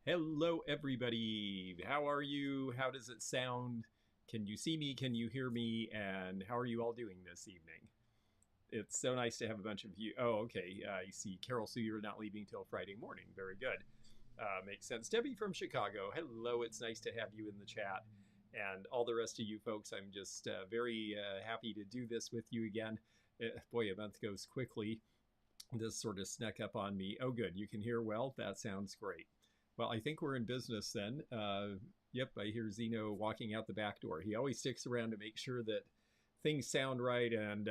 Hello, everybody. How are you? How does it sound? Can you see me? Can you hear me? And how are you all doing this evening? It's so nice to have a bunch of you. Oh, okay. I see. Carol, so you're not leaving till Friday morning. Very good. Makes sense. Debbie from Chicago. Hello. It's nice to have you in the chat. And all the rest of you folks, I'm just very happy to do this with you again. Boy, a month goes quickly. This sort of snuck up on me. Oh, good. You can hear well. That sounds great. Well, I think we're in business then. Yep, I hear Zeno walking out the back door. He always sticks around to make sure that things sound right and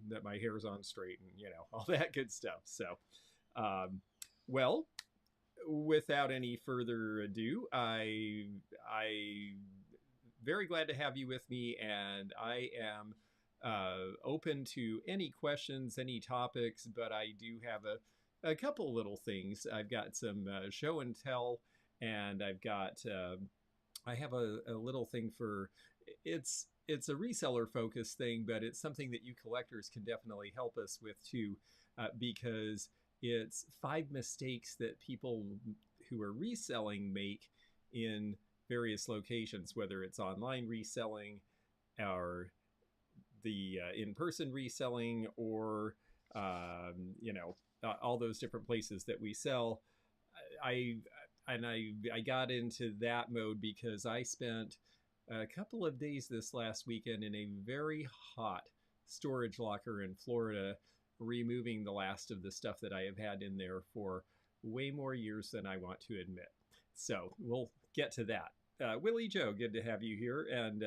that my hair's on straight and, all that good stuff. So, um, well, without any further ado, I very glad to have you with me, and I am open to any questions, any topics, but I do have a couple little things. I've got some show and tell, and I have a little thing for it's a reseller focused thing, but it's something that you collectors can definitely help us with too, because it's 5 mistakes that people who are reselling make in various locations, whether it's online reselling or the in-person reselling or all those different places that we sell. I I got into that mode because I spent a couple of days this last weekend in a very hot storage locker in Florida, removing the last of the stuff that I have had in there for way more years than I want to admit. So we'll get to that. Willie Joe, good to have you here. And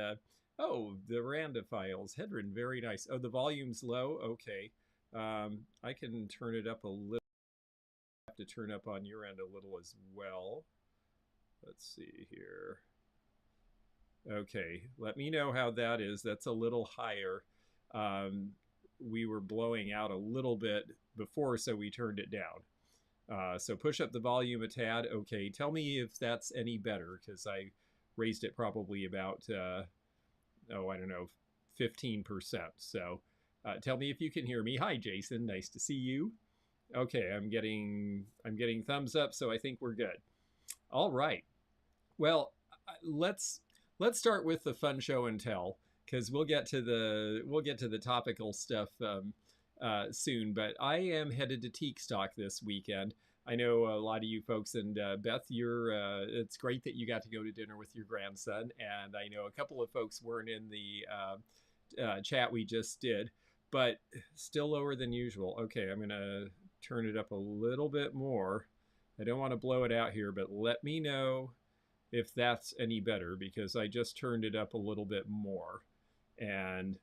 oh, the Randa files, Hedron, very nice. Oh, the volume's low. Okay, I can turn it up a little. Have to turn up on your end a little as well. Let's see here. Okay, let me know how that is. That's a little higher. Um, we were blowing out a little bit before, so we turned it down. So push up the volume a tad. Okay, tell me if that's any better, because I raised it probably about, I don't know, 15%. So tell me if you can hear me. Hi, Jason. Nice to see you. Okay, I'm getting thumbs up, so I think we're good. All right. Well, let's start with the fun show and tell, because we'll get to the topical stuff soon. But I am headed to Teak Stock this weekend. I know a lot of you folks, and Beth, it's great that you got to go to dinner with your grandson, and I know a couple of folks weren't in the chat we just did, but still lower than usual. Okay, I'm gonna turn it up a little bit more. I don't want to blow it out here, but let me know if that's any better, because I just turned it up a little bit more. And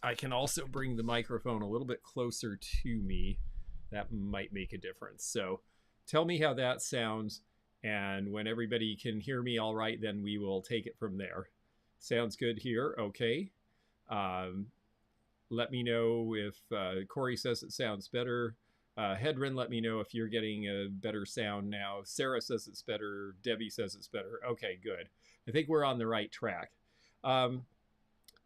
I can also bring the microphone a little bit closer to me. That might make a difference. So tell me how that sounds. And when everybody can hear me all right, then we will take it from there. Sounds good here. Okay. Um, Let me know if Corey says it sounds better. Hedron, let me know if you're getting a better sound now. Sarah says it's better. Debbie says it's better. Okay, good. I think we're on the right track.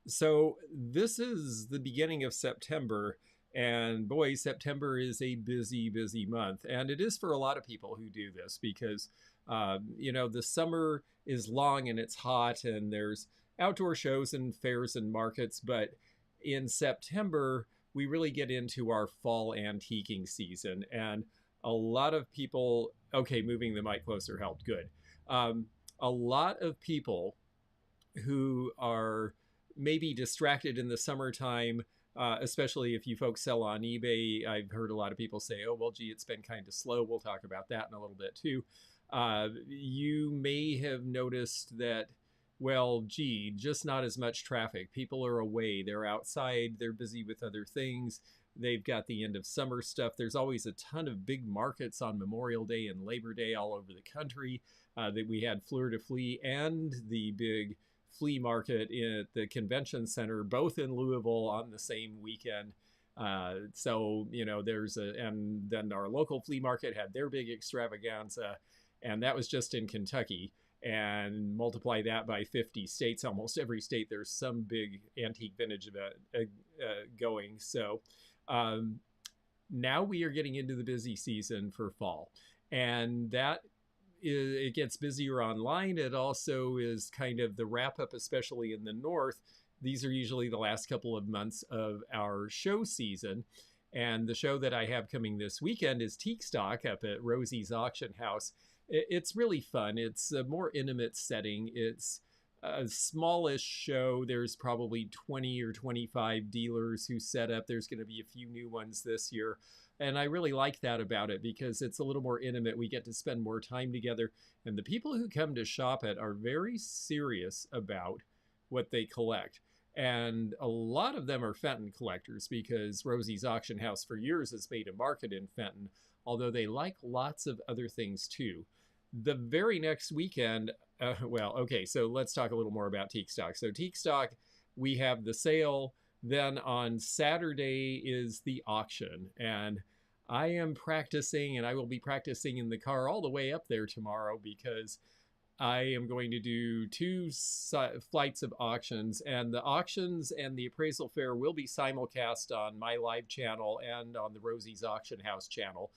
So this is the beginning of September, and boy, September is a busy, busy month. And it is for a lot of people who do this because, the summer is long and it's hot and there's outdoor shows and fairs and markets. But in September, we really get into our fall antiquing season. And a lot of people, okay, moving the mic closer helped. Good. A lot of people who are maybe distracted in the summertime, especially if you folks sell on eBay. I've heard a lot of people say, oh, well, gee, it's been kind of slow. We'll talk about that in a little bit too. You may have noticed that, well, gee, just not as much traffic. People are away. They're outside. They're busy with other things. They've got the end of summer stuff. There's always a ton of big markets on Memorial Day and Labor Day all over the country. That we had Fleur de Flea and the big flea market at the convention center, both in Louisville on the same weekend. And then our local flea market had their big extravaganza, and that was just in Kentucky. And multiply that by 50 states, almost every state, there's some big antique vintage event going. So now we are getting into the busy season for fall. And that it gets busier online. It also is kind of the wrap up, especially in the north. These are usually the last couple of months of our show season. And the show that I have coming this weekend is Teak Stock up at Rosie's Auction House. It's really fun. It's a more intimate setting. It's a smallish show. There's probably 20 or 25 dealers who set up. There's going to be a few new ones this year. And I really like that about it because it's a little more intimate. We get to spend more time together. And the people who come to shop it are very serious about what they collect. And a lot of them are Fenton collectors because Rosie's Auction House for years has made a market in Fenton, although they like lots of other things too. The very next weekend, so let's talk a little more about Teak Stock. So Teak Stock, we have the sale. Then on Saturday is the auction. And I am practicing, and I will be practicing in the car all the way up there tomorrow because I am going to do 2 flights of auctions, and the auctions and the appraisal fair will be simulcast on my live channel and on the Rosie's Auction House channel.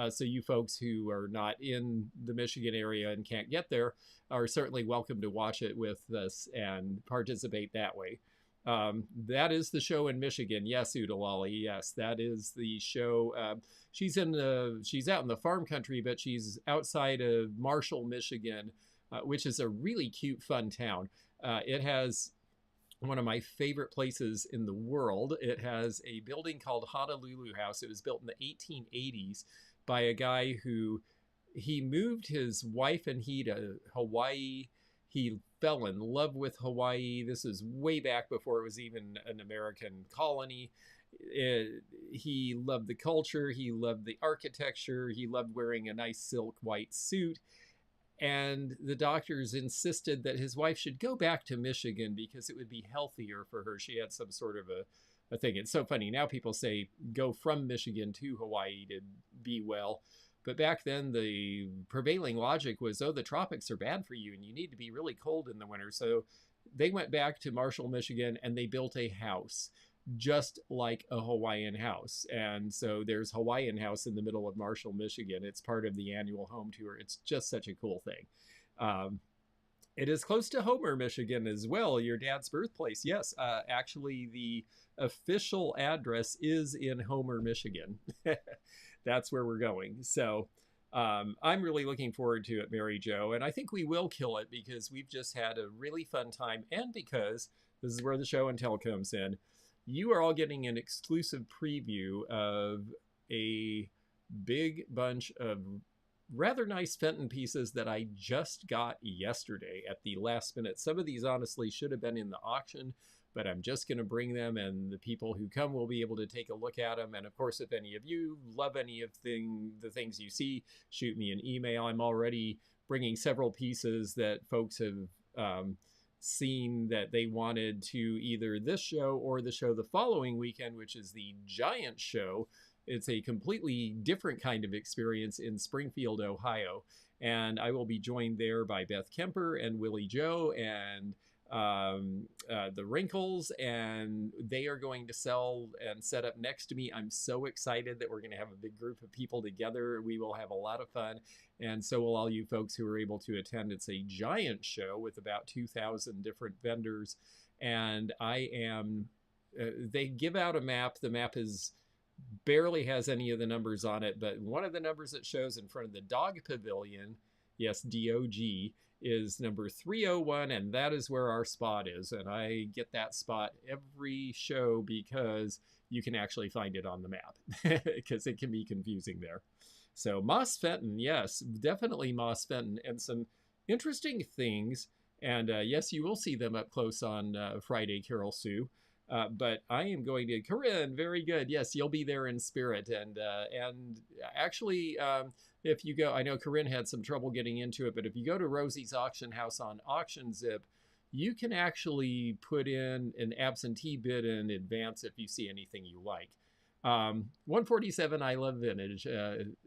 So you folks who are not in the Michigan area and can't get there are certainly welcome to watch it with us and participate that way. That is the show in Michigan. Yes, Udalali. Yes, that is the show. She's out in the farm country, but she's outside of Marshall, Michigan, which is a really cute, fun town. It has one of my favorite places in the world. It has a building called Honolulu House. It was built in the 1880s by a guy who he moved his wife and he to Hawaii. He fell in love with Hawaii. This is way back before it was even an American colony. He loved the culture. He loved the architecture. He loved wearing a nice silk white suit. And the doctors insisted that his wife should go back to Michigan because it would be healthier for her. She had some sort of a thing. It's so funny. Now people say go from Michigan to Hawaii to be well. But back then, the prevailing logic was, oh, the tropics are bad for you and you need to be really cold in the winter. So they went back to Marshall, Michigan, and they built a house just like a Hawaiian house. And so there's Hawaiian House in the middle of Marshall, Michigan. It's part of the annual home tour. It's just such a cool thing. It is close to Homer, Michigan as well, your dad's birthplace. Yes, actually the official address is in Homer, Michigan. That's where we're going. So I'm really looking forward to it, Mary Jo. And I think we will kill it because we've just had a really fun time. And because this is where the show and tell comes in. You are all getting an exclusive preview of a big bunch of rather nice Fenton pieces that I just got yesterday at the last minute. Some of these honestly should have been in the auction, but I'm just going to bring them and the people who come will be able to take a look at them. And of course, if any of you love any of the things you see, shoot me an email. I'm already bringing several pieces that folks have seen that they wanted to either this show or the show the following weekend, which is the Giant Show. It's a completely different kind of experience in Springfield, Ohio. And I will be joined there by Beth Kemper and Willie Joe and the Wrinkles, and they are going to sell and set up next to me. I'm so excited that we're going to have a big group of people together. We will have a lot of fun, and so will all you folks who are able to attend. It's a giant show with about 2,000 different vendors, and they give out a map. The map barely has any of the numbers on it, but one of the numbers it shows in front of the dog pavilion, yes, DOG, is number 301, and that is where our spot is. And I get that spot every show because you can actually find it on the map because it can be confusing there. So Moss Fenton, yes, definitely Moss Fenton, and some interesting things. And yes, you will see them up close on Friday, Carol Sue. But I am going to, Corinne, very good. Yes, you'll be there in spirit. And actually, if you go, I know Corinne had some trouble getting into it, but if you go to Rosie's Auction House on AuctionZip, you can actually put in an absentee bid in advance if you see anything you like. 147, I love vintage.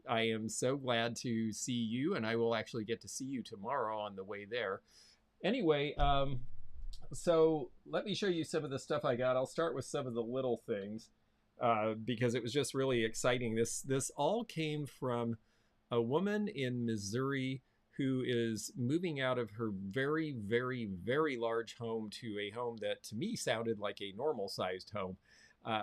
I am so glad to see you, and I will actually get to see you tomorrow on the way there. Anyway, so let me show you some of the stuff I got. I'll start with some of the little things because it was just really exciting. This all came from a woman in Missouri who is moving out of her very, very, very large home to a home that to me sounded like a normal sized home.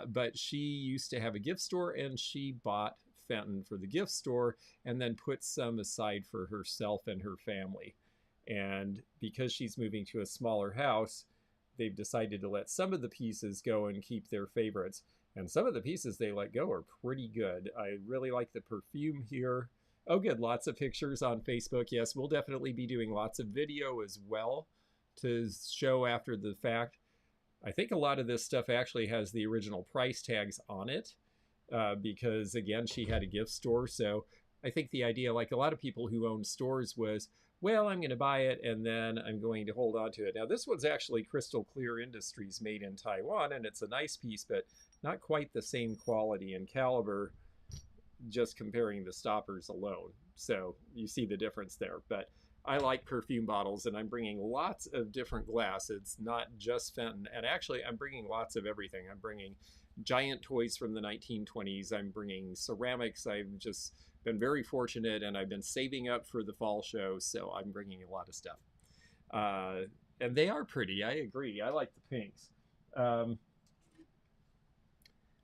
But she used to have a gift store, and she bought Fenton for the gift store and then put some aside for herself and her family. And because she's moving to a smaller house, they've decided to let some of the pieces go and keep their favorites. And some of the pieces they let go are pretty good. I really like the perfume here. Oh, good. Lots of pictures on Facebook. Yes, we'll definitely be doing lots of video as well to show after the fact. I think a lot of this stuff actually has the original price tags on it because, again, she had a gift store. So I think the idea, like a lot of people who own stores, was, well, I'm going to buy it and then I'm going to hold on to it. Now, this one's actually Crystal Clear Industries, made in Taiwan, and it's a nice piece, but not quite the same quality and caliber, just comparing the stoppers alone. So you see the difference there. But I like perfume bottles, and I'm bringing lots of different glass. It's not just Fenton. And actually, I'm bringing lots of everything. I'm bringing giant toys from the 1920s. I'm bringing ceramics. I've just been very fortunate, and I've been saving up for the fall show, so I'm bringing a lot of stuff. And they are pretty. I agree. I like the pinks.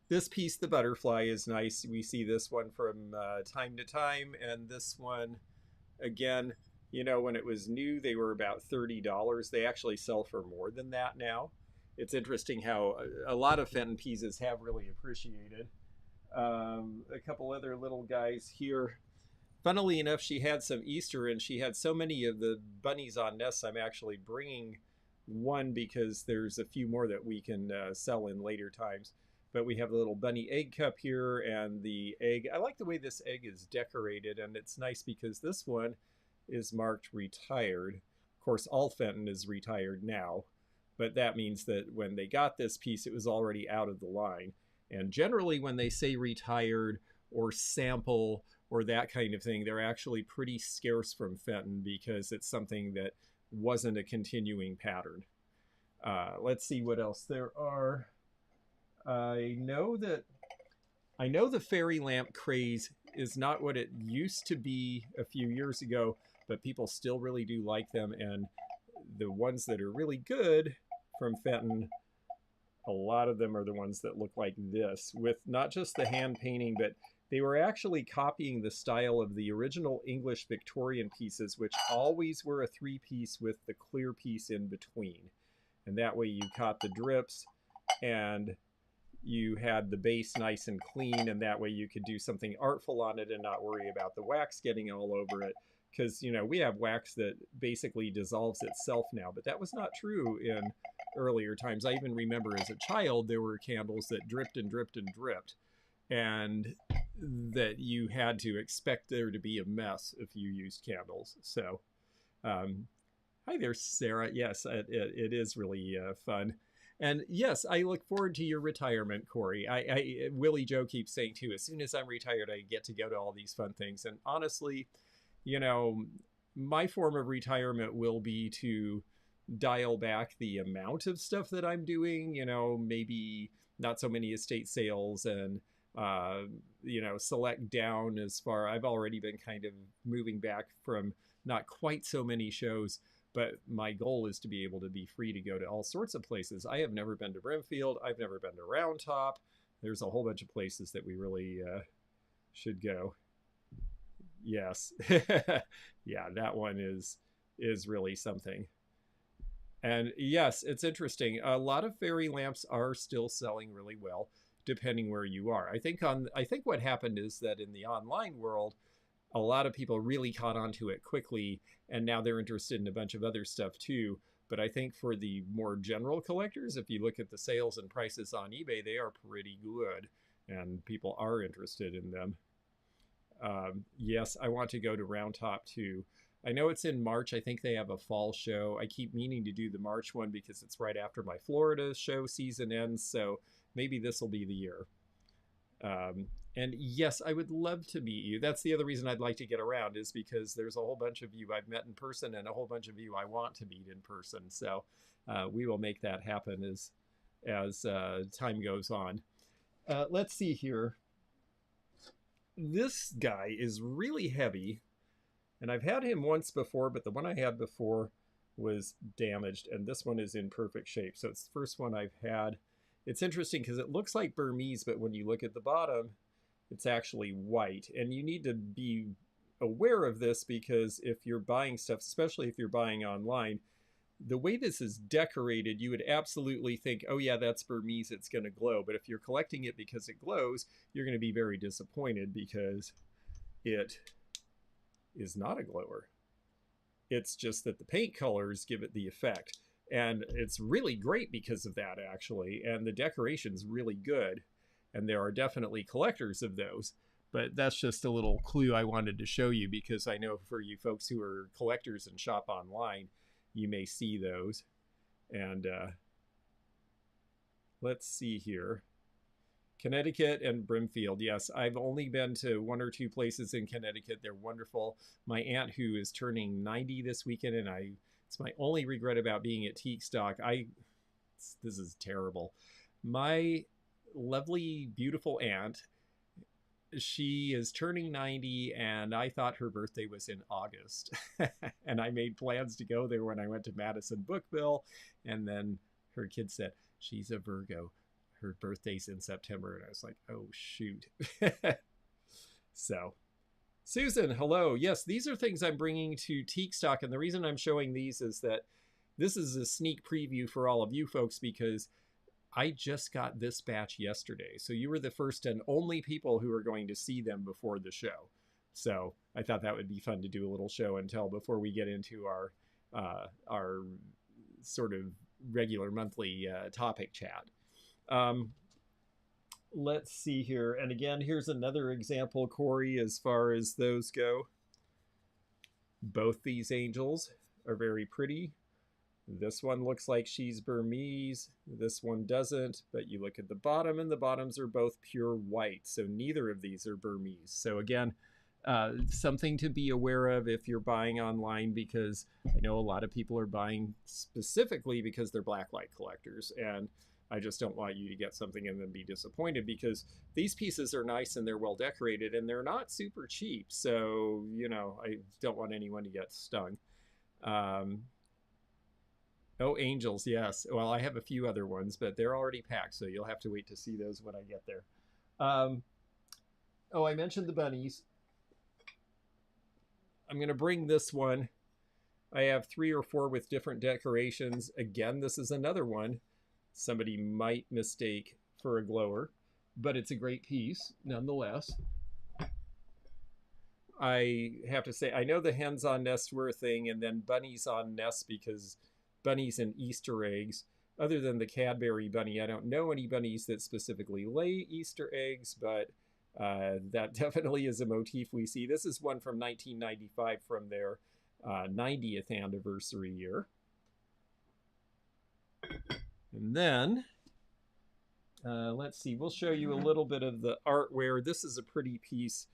This piece, the butterfly, is nice. We see this one from time to time, and this one, again, you know, when it was new, they were about $30. They actually sell for more than that now. It's interesting how a lot of Fenton pieces have really appreciated. A couple other little guys here. Funnily enough, she had some Easter, and she had so many of the bunnies on nests. I'm actually bringing one because there's a few more that we can sell in later times. But we have the little bunny egg cup here, and the egg. I like the way this egg is decorated, and it's nice because this one is marked retired. Of course, all Fenton is retired now, but that means that when they got this piece, it was already out of the line. And generally, when they say retired or sample or that kind of thing, they're actually pretty scarce from Fenton because it's something that wasn't a continuing pattern. Let's see what else there are. I know the fairy lamp craze is not what it used to be a few years ago, but people still really do like them. And the ones that are really good from Fenton, a lot of them are the ones that look like this, with not just the hand painting, but they were actually copying the style of the original English Victorian pieces, which always were a three-piece with the clear piece in between. And that way you caught the drips and you had the base nice and clean, and that way you could do something artful on it and not worry about the wax getting all over it. Because, you know, we have wax that basically dissolves itself now, but that was not true in earlier times. I even remember as a child, there were candles that dripped and dripped and dripped, and that you had to expect there to be a mess if you used candles. So, hi there, Sarah. Yes, it is really fun. And yes, I look forward to your retirement, Corey. Willie Joe keeps saying too, as soon as I'm retired, I get to go to all these fun things. And honestly, you know, my form of retirement will be to dial back the amount of stuff that I'm doing, you know, maybe not so many estate sales, and, you know, select down as far. I've already been kind of moving back from not quite so many shows. But my goal is to be able to be free to go to all sorts of places. I have never been to Brimfield. I've never been to Round Top. There's a whole bunch of places that we really should go. Yes. Yeah, that one is really something. And yes, it's interesting. A lot of fairy lamps are still selling really well, depending where you are. I think what happened is that in the online world, a lot of people really caught onto it quickly, and now they're interested in a bunch of other stuff too. But I think for the more general collectors, if you look at the sales and prices on eBay, they are pretty good, and people are interested in them. Yes, I want to go to Round Top too. I know it's in March. I think they have a fall show. I keep meaning to do the March one because it's right after my Florida show season ends, so maybe this will be the year. And yes, I would love to meet you. That's the other reason I'd like to get around, is because there's a whole bunch of you I've met in person and a whole bunch of you I want to meet in person. So we will make that happen as time goes on. Let's see here. This guy is really heavy. And I've had him once before, but the one I had before was damaged, and this one is in perfect shape. So it's the first one I've had. It's interesting because it looks like Burmese, but when you look at the bottom, it's actually white. And you need to be aware of this because if you're buying stuff, especially if you're buying online, the way this is decorated, you would absolutely think, oh yeah, that's Burmese, it's going to glow. But if you're collecting it because it glows, you're going to be very disappointed because it is not a glower. It's just that the paint colors give it the effect. And it's really great because of that, actually. And the decoration's really good. And there are definitely collectors of those. But that's just a little clue I wanted to show you because I know for you folks who are collectors and shop online, you may see those. And let's see here. Connecticut and Brimfield. Yes, I've only been to 1 or 2 places in Connecticut. They're wonderful. My aunt, who is turning 90 this weekend, and it's my only regret about being at Teak Stock. This is terrible. My lovely, beautiful aunt, she is turning 90, and I thought her birthday was in August. And I made plans to go there when I went to Madison Bookville, and then her kid said, she's a Virgo. Her birthday's in September, and I was like, oh, shoot. So, Susan, hello. Yes, these are things I'm bringing to Teak Stock, and the reason I'm showing these is that this is a sneak preview for all of you folks because I just got this batch yesterday. So you were the first and only people who are going to see them before the show. So I thought that would be fun to do a little show and tell before we get into our sort of regular monthly topic chat. Let's see here. And again, here's another example, Corey, as far as those go. Both these angels are very pretty. This one looks like she's Burmese. This one doesn't, but you look at the bottom and the bottoms are both pure white. So neither of these are Burmese. So again, something to be aware of if you're buying online, because I know a lot of people are buying specifically because they're blacklight collectors. And I just don't want you to get something and then be disappointed because these pieces are nice and they're well decorated and they're not super cheap. So, you know, I don't want anyone to get stung. Oh, angels, yes. Well, I have a few other ones, but they're already packed, so you'll have to wait to see those when I get there. Oh, I mentioned the bunnies. I'm going to bring this one. I have 3 or 4 with different decorations. Again, this is another one somebody might mistake for a glower, but it's a great piece nonetheless. I have to say, I know the hens on nests were a thing, and then bunnies on nests because bunnies and Easter eggs. Other than the Cadbury bunny, I don't know any bunnies that specifically lay Easter eggs, but that definitely is a motif we see. This is one from 1995 from their 90th anniversary year. And then, let's see, we'll show you a little bit of the artware. This is a pretty piece.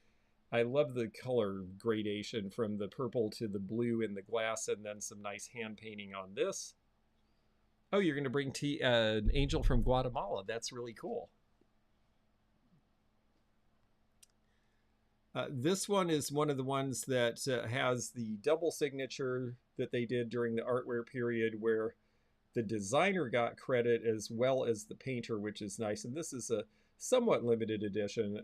I love the color gradation from the purple to the blue in the glass, and then some nice hand painting on this. Oh, you're going to bring an angel from Guatemala. That's really cool. This one is one of the ones that has the double signature that they did during the artware period where the designer got credit as well as the painter, which is nice. And this is a somewhat limited edition,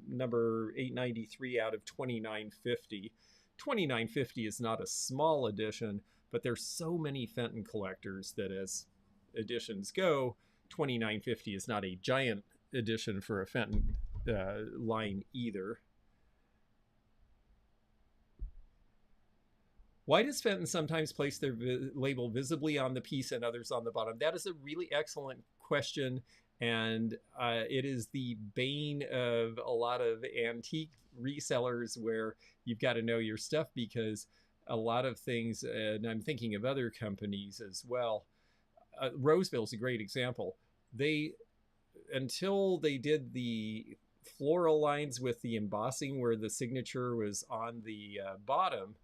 number 893 out of 2950. 2950 is not a small edition, but there's so many Fenton collectors that as editions go, 2950 is not a giant edition for a Fenton line either. Why does Fenton sometimes place their label visibly on the piece and others on the bottom? That is a really excellent question. And it is the bane of a lot of antique resellers where you've got to know your stuff because a lot of things, and I'm thinking of other companies as well. Roseville's a great example. Until they did the floral lines with the embossing where the signature was on the bottom,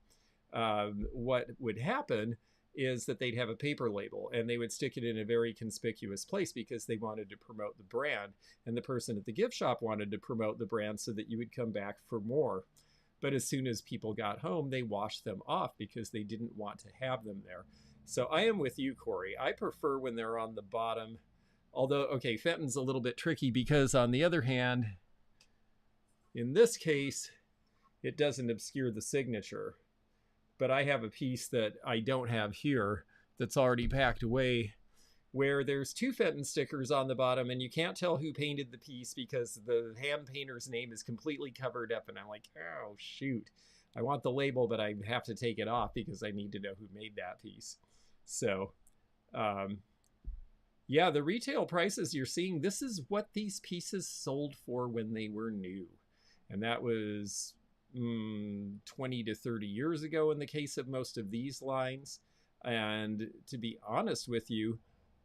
what would happen is that they'd have a paper label and they would stick it in a very conspicuous place because they wanted to promote the brand, and the person at the gift shop wanted to promote the brand so that you would come back for more. but as soon as people got home, they washed them off because they didn't want to have them there. So I am with you, Corey. I prefer when they're on the bottom. Although, okay, Fenton's a little bit tricky because on the other hand, in this case, it doesn't obscure the signature. But I have a piece that I don't have here that's already packed away where there's 2 Fenton stickers on the bottom and you can't tell who painted the piece because the hand painter's name is completely covered up. And I'm like, oh, shoot. I want the label, but I have to take it off because I need to know who made that piece. So, yeah, the retail prices you're seeing, this is what these pieces sold for when they were new. And that was 20 to 30 years ago in the case of most of these lines. And to be honest with you,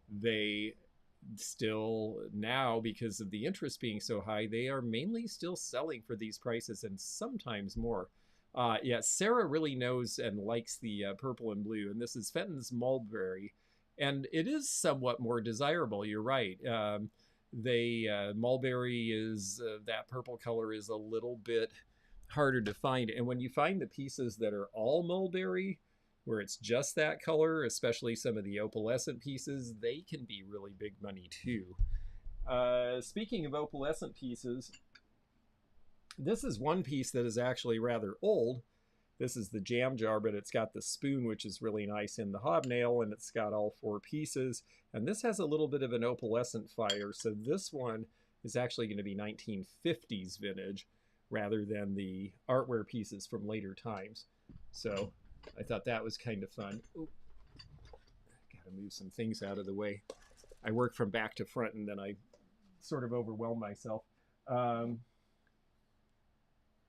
they still now, because of the interest being so high, they are mainly still selling for these prices and sometimes more. Yeah, Sarah really knows and likes the purple and blue, and this is Fenton's Mulberry, and it is somewhat more desirable. You're right. Mulberry is that purple color is a little bit harder to find, and when you find the pieces that are all mulberry, where it's just that color, especially some of the opalescent pieces, they can be really big money too. Speaking of opalescent pieces, this is one piece that is actually rather old. This is the jam jar, but it's got the spoon, which is really nice in the hobnail, and it's got all 4 pieces. And this has a little bit of an opalescent fire, so this one is actually going to be 1950s vintage rather than the artware pieces from later times. So I thought that was kind of fun. Ooh, gotta move some things out of the way. I work from back to front and then I sort of overwhelm myself.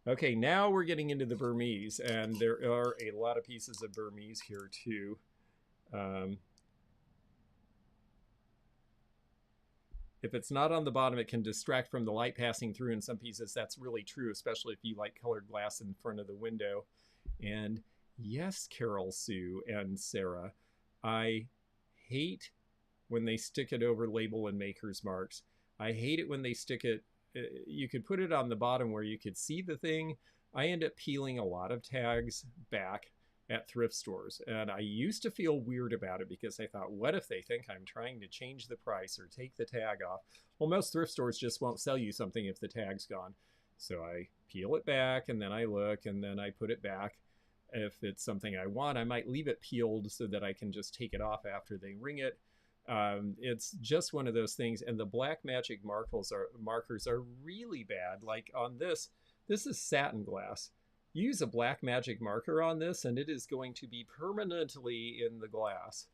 Okay, now we're getting into the Burmese, and there are a lot of pieces of Burmese here too. If it's not on the bottom, it can distract from the light passing through in some pieces. That's really true, especially if you like colored glass in front of the window. And yes, Carol Sue and Sarah, I hate when they stick it over label and maker's marks. I hate it when they stick it. You could put it on the bottom where you could see the thing. I end up peeling a lot of tags back at thrift stores, and I used to feel weird about it because I thought, what if they think I'm trying to change the price or take the tag off? Well, most thrift stores just won't sell you something if the tag's gone. So I peel it back, and then I look, and then I put it back. If it's something I want, I might leave it peeled so that I can just take it off after they ring it. It's just one of those things. And the black magic markers are really bad. Like on this is satin glass. Use a black magic marker on this and it is going to be permanently in the glass.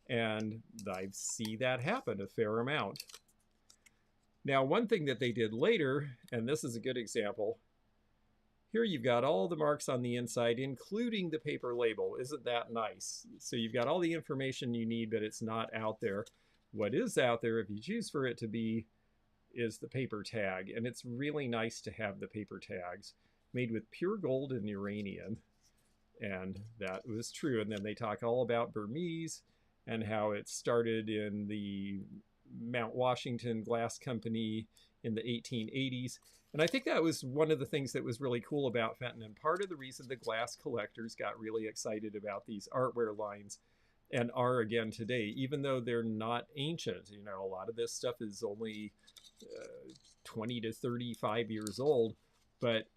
And I see that happen a fair amount. Now, one thing that they did later, and this is a good example, here you've got all the marks on the inside, including the paper label. Isn't that nice? So you've got all the information you need, but it's not out there. What is out there, if you choose for it to be, is the paper tag. And it's really nice to have the paper tags made with pure gold and uranium. And that was true. And then they talk all about Burmese and how it started in the Mount Washington Glass Company in the 1880s. And I think that was one of the things that was really cool about Fenton, and part of the reason the glass collectors got really excited about these artware lines, and are again today, even though they're not ancient. You know, a lot of this stuff is only 20 to 35 years old, but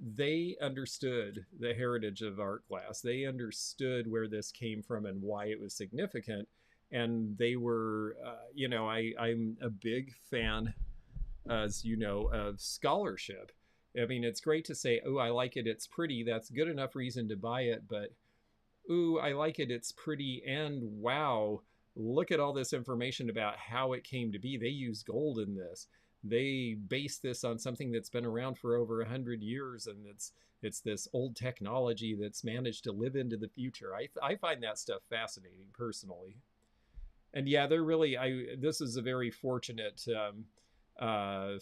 they understood the heritage of art glass. They understood where this came from and why it was significant. And they were, you know, I'm a big fan, as you know, of scholarship. I mean, it's great to say, oh, I like it, it's pretty. That's good enough reason to buy it. But, ooh, I like it, it's pretty. And wow, look at all this information about how it came to be. They used gold in this. They based this on something that's been around for over 100 years. And it's this old technology that's managed to live into the future. I find that stuff fascinating personally. And yeah, they're really, this is a very fortunate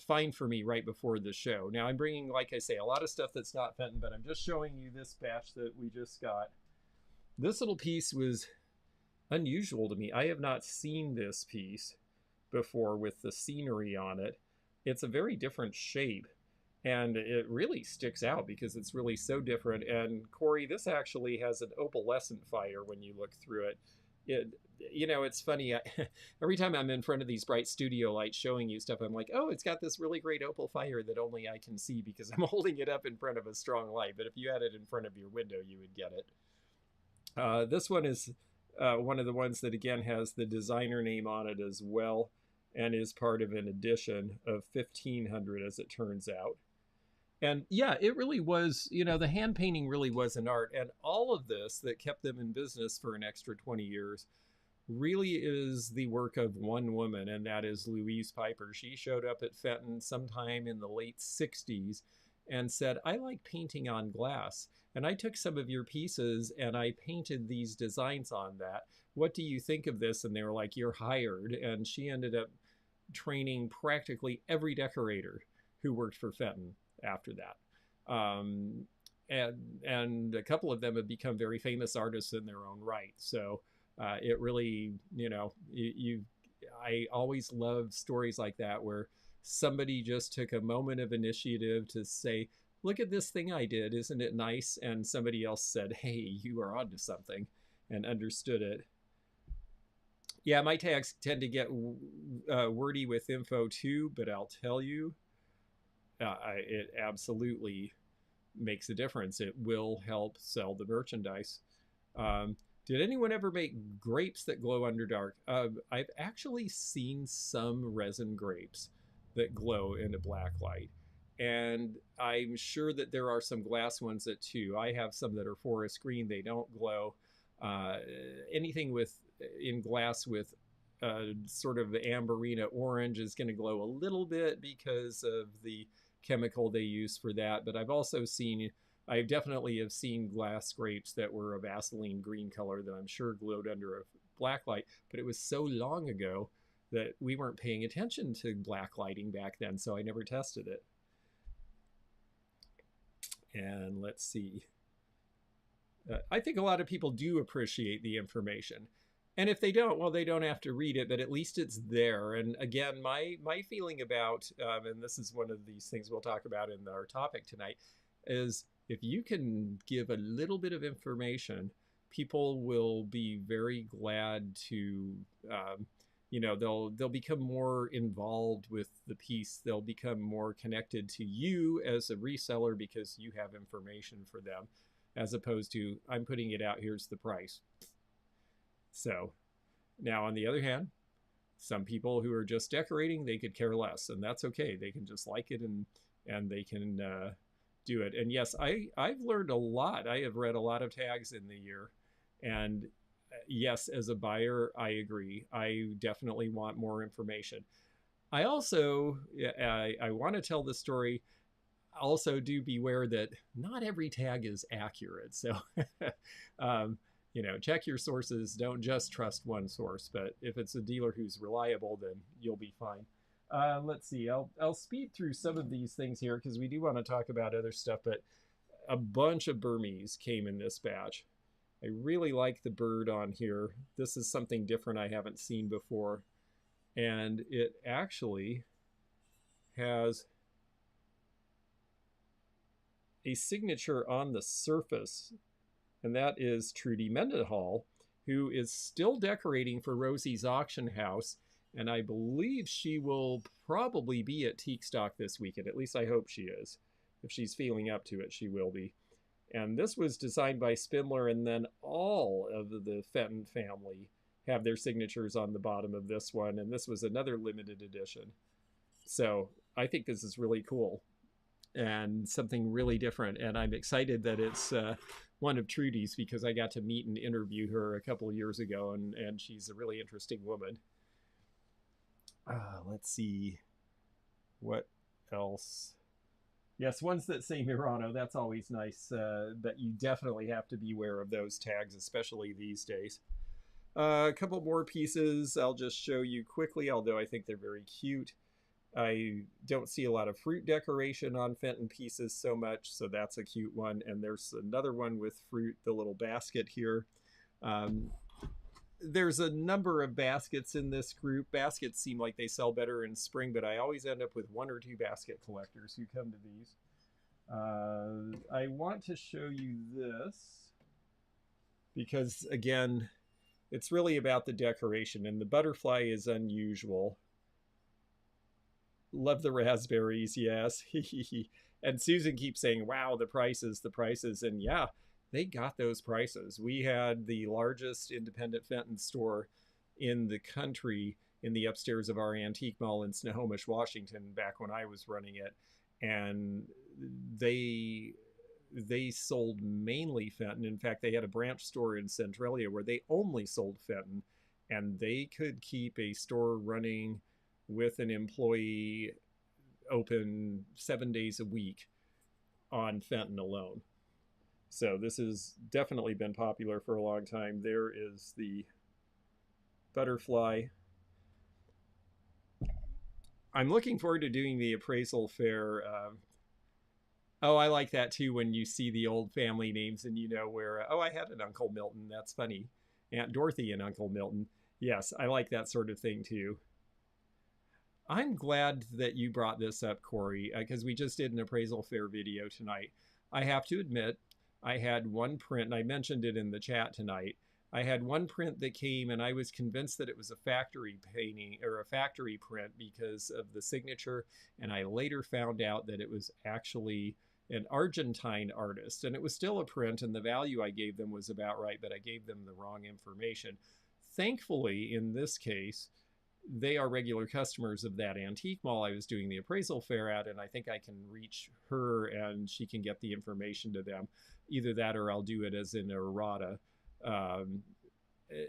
find for me right before the show. Now I'm bringing, like I say, a lot of stuff that's not Fenton, but I'm just showing you this batch that we just got. This little piece was unusual to me. I have not seen this piece before with the scenery on it. It's a very different shape. And it really sticks out because it's really so different. And Corey, this actually has an opalescent fire when you look through it. It, you know, it's funny. Every time I'm in front of these bright studio lights showing you stuff, I'm like, oh, it's got this really great opal fire that only I can see because I'm holding it up in front of a strong light. But if you had it in front of your window, you would get it. This one is one of the ones that, again, has the designer name on it as well and is part of an edition of 1500, as it turns out. And yeah, it really was, you know, the hand painting really was an art. And all of this that kept them in business for an extra 20 years really is the work of one woman, and that is Louise Piper. She showed up at Fenton sometime in the late 60s and said, I like painting on glass. And I took some of your pieces and I painted these designs on that. What do you think of this? And they were like, you're hired. And she ended up training practically every decorator who worked for Fenton after that. And a couple of them have become very famous artists in their own right. So it really, you know, I always love stories like that where somebody just took a moment of initiative to say, look at this thing I did, isn't it nice? And somebody else said, hey, you are onto something, and understood it. Yeah, my tags tend to get wordy with info too, but I'll tell you, it absolutely makes a difference. It will help sell the merchandise. Did anyone ever make grapes that glow under dark? I've actually seen some resin grapes that glow in a black light. And I'm sure that there are some glass ones that too. I have some that are forest green. They don't glow. Anything in glass with sort of the amberina orange is going to glow a little bit because of the chemical they use for that. But I definitely have seen glass grapes that were a Vaseline green color that I'm sure glowed under a black light. But it was so long ago that we weren't paying attention to black lighting back then, so I never tested it. And let's see. I think a lot of people do appreciate the information. And if they don't, well, they don't have to read it, but at least it's there. And again, my feeling about, and this is one of these things we'll talk about in our topic tonight, is if you can give a little bit of information, people will be very glad to, you know, they'll become more involved with the piece. They'll become more connected to you as a reseller because you have information for them, as opposed to, I'm putting it out, here's the price. So now, on the other hand, some people who are just decorating, they could care less, and that's okay. They can just like it, and they can do it. And yes, I've learned a lot. I have read a lot of tags in the year, and yes, as a buyer, I agree. I definitely want more information. I also, I want to tell the story. Also, do beware that not every tag is accurate. So, you know, check your sources. Don't just trust one source. But if it's a dealer who's reliable, then you'll be fine. Let's see. I'll speed through some of these things here because we do want to talk about other stuff. But a bunch of Burmese came in this batch. I really like the bird on here. This is something different I haven't seen before. And it actually has a signature on the surface. And that is Trudy Mendenhall, who is still decorating for Rosie's auction house. And I believe she will probably be at Teak Stock this weekend. At least I hope she is. If she's feeling up to it, she will be. And this was designed by Spindler, and then all of the Fenton family have their signatures on the bottom of this one. And this was another limited edition. So I think this is really cool and something really different. And I'm excited that it's one of Trudy's because I got to meet and interview her a couple of years ago, and she's a really interesting woman. Let's see what else. Yes, ones that say Murano, that's always nice, but you definitely have to be aware of those tags, especially these days. A couple more pieces I'll just show you quickly, although I think they're very cute. I don't see a lot of fruit decoration on Fenton pieces so much, so that's a cute one. And there's another one with fruit, the little basket here. there's a number of baskets in this group. Baskets seem like they sell better in spring, but I always end up with one or two basket collectors who come to these. I want to show you this because, again, it's really about the decoration, and the butterfly is unusual. Love the raspberries, yes. And Susan keeps saying, wow, the prices, the prices. And yeah, they got those prices. We had the largest independent Fenton store in the country in the upstairs of our antique mall in Snohomish, Washington, back when I was running it. And they sold mainly Fenton. In fact, they had a branch store in Centralia where they only sold Fenton, and they could keep a store running with an employee open 7 days a week on Fenton alone. So this has definitely been popular for a long time. There is the butterfly. I'm looking forward to doing the appraisal fair. Oh, I like that too, when you see the old family names and you know where, oh, I had an Uncle Milton. That's funny. Aunt Dorothy and Uncle Milton. Yes, I like that sort of thing too. I'm glad that you brought this up, Corey, because we just did an appraisal fair video tonight. I have to admit, I had one print, and I mentioned it in the chat tonight. I had one print that came, and I was convinced that it was a factory painting or a factory print because of the signature, and I later found out that it was actually an Argentine artist, and it was still a print, and the value I gave them was about right, but I gave them the wrong information. Thankfully, in this case, they are regular customers of that antique mall I was doing the appraisal fair at, and I think I can reach her and she can get the information to them. Either that or I'll do it as an errata.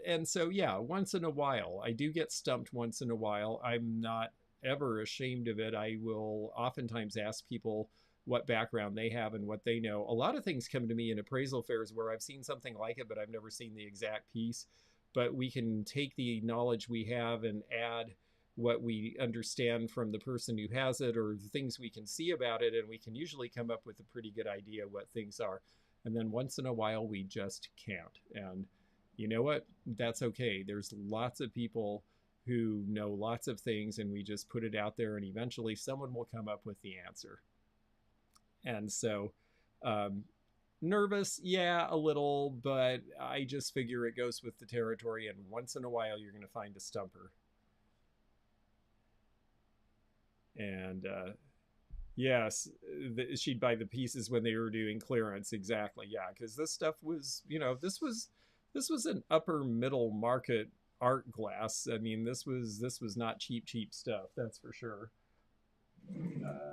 And so, yeah, once in a while, I do get stumped once in a while. I'm not ever ashamed of it. I will oftentimes ask people what background they have and what they know. A lot of things come to me in appraisal fairs where I've seen something like it, but I've never seen the exact piece. But we can take the knowledge we have and add what we understand from the person who has it or the things we can see about it, and we can usually come up with a pretty good idea what things are. And then once in a while, we just can't. And you know what? That's okay. There's lots of people who know lots of things, and we just put it out there, and eventually someone will come up with the answer. And so, nervous, yeah, a little, but I just figure it goes with the territory, and once in a while you're going to find a stumper. And yes, she'd buy the pieces when they were doing clearance. Exactly, yeah, because this stuff was, you know, this was an upper middle market art glass. I mean, this was not cheap stuff, that's for sure.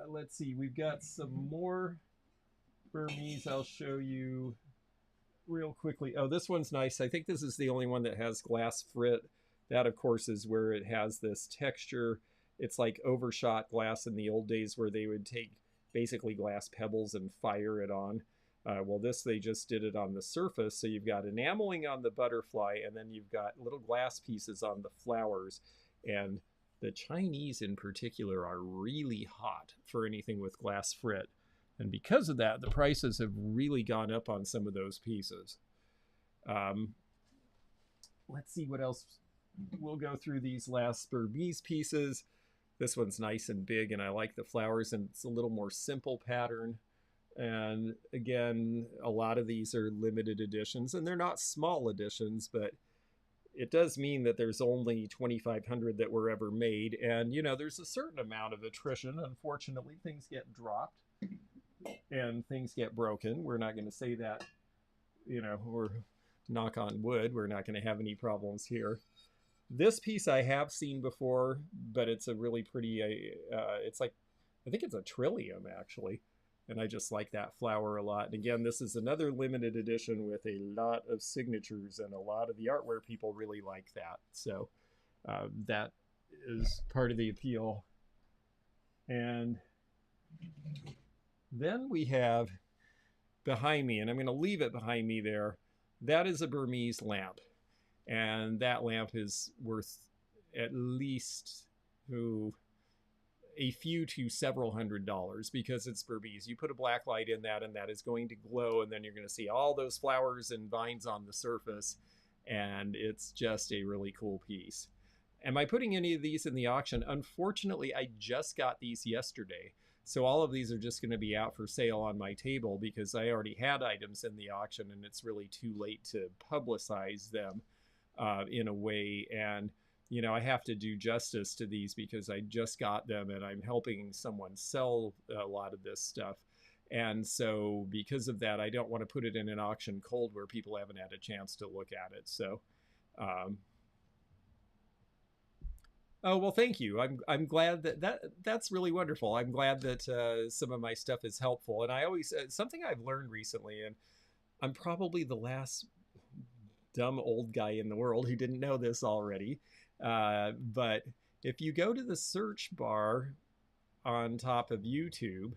Let's see, we've got some more Burmese I'll show you real quickly. Oh, this one's nice. I think this is the only one that has glass frit. That, of course, is where it has this texture. It's like overshot glass in the old days where they would take basically glass pebbles and fire it on. Well, this, they just did it on the surface. So you've got enameling on the butterfly, and then you've got little glass pieces on the flowers. And the Chinese in particular are really hot for anything with glass frit. And because of that, the prices have really gone up on some of those pieces. Let's see what else. We'll go through these last Burmese pieces. This one's nice and big, and I like the flowers, and it's a little more simple pattern. And again, a lot of these are limited editions, and they're not small editions, but it does mean that there's only 2,500 that were ever made. And, you know, there's a certain amount of attrition. Unfortunately, things get dropped and things get broken. We're not going to say that, you know, we're knock on wood, we're not going to have any problems here. This piece I have seen before, but it's a really pretty, it's like, I think it's a trillium actually. And I just like that flower a lot. And again, this is another limited edition with a lot of signatures, and a lot of the artware people really like that. So that is part of the appeal. And then we have behind me, and I'm going to leave it behind me there, that is a Burmese lamp. And that lamp is worth at least a few to several $100s because it's Burmese. You put a black light in that, and that is going to glow, and then you're going to see all those flowers and vines on the surface. and it's just a really cool piece. Am I putting any of these in the auction? Unfortunately, I just got these yesterday. So all of these are just going to be out for sale on my table because I already had items in the auction and it's really too late to publicize them in a way. And, you know, I have to do justice to these because I just got them and I'm helping someone sell a lot of this stuff. And so because of that, I don't want to put it in an auction cold where people haven't had a chance to look at it. So, oh, well, thank you. I'm glad that's really wonderful. I'm glad that some of my stuff is helpful. And I always something I've learned recently, and I'm probably the last dumb old guy in the world who didn't know this already. But if you go to the search bar on top of YouTube,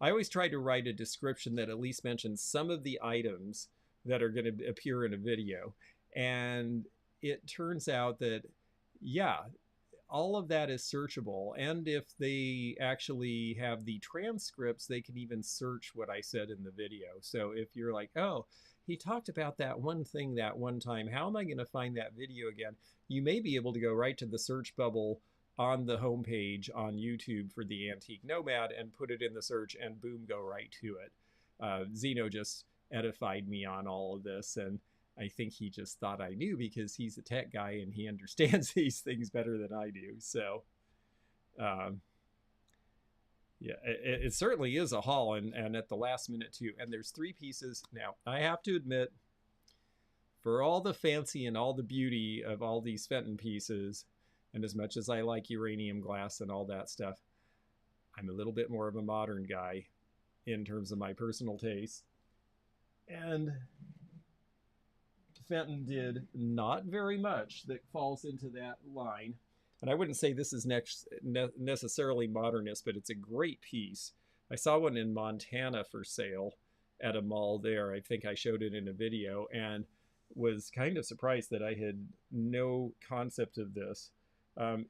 I always try to write a description that at least mentions some of the items that are going to appear in a video. And it turns out that, yeah, all of that is searchable. And if they actually have the transcripts, they can even search what I said in the video. So if you're like, oh, he talked about that one thing that one time, how am I going to find that video again? You may be able to go right to the search bubble on the homepage on YouTube for the Antique Nomad and put it in the search and boom, go right to it. Zeno just edified me on all of this, and I think he just thought I knew because he's a tech guy and he understands these things better than I do. So, yeah, it certainly is a haul, and at the last minute too. And there's 3 pieces. Now, I have to admit, for all the fancy and all the beauty of all these Fenton pieces, and as much as I like uranium glass and all that stuff, I'm a little bit more of a modern guy in terms of my personal taste. And Fenton did not very much that falls into that line. And I wouldn't say this is necessarily modernist, but it's a great piece. I saw one in Montana for sale at a mall there. I think I showed it in a video and was kind of surprised that I had no concept of this.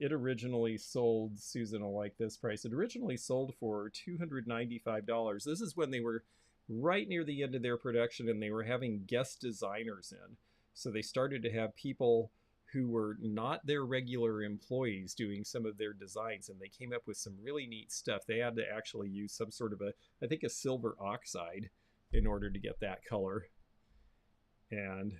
It originally sold, Susan will like this price, it originally sold for $295. This is when they were right near the end of their production and they were having guest designers in. So they started to have people who were not their regular employees doing some of their designs, and they came up with some really neat stuff. They had to actually use some sort of I think a silver oxide in order to get that color. And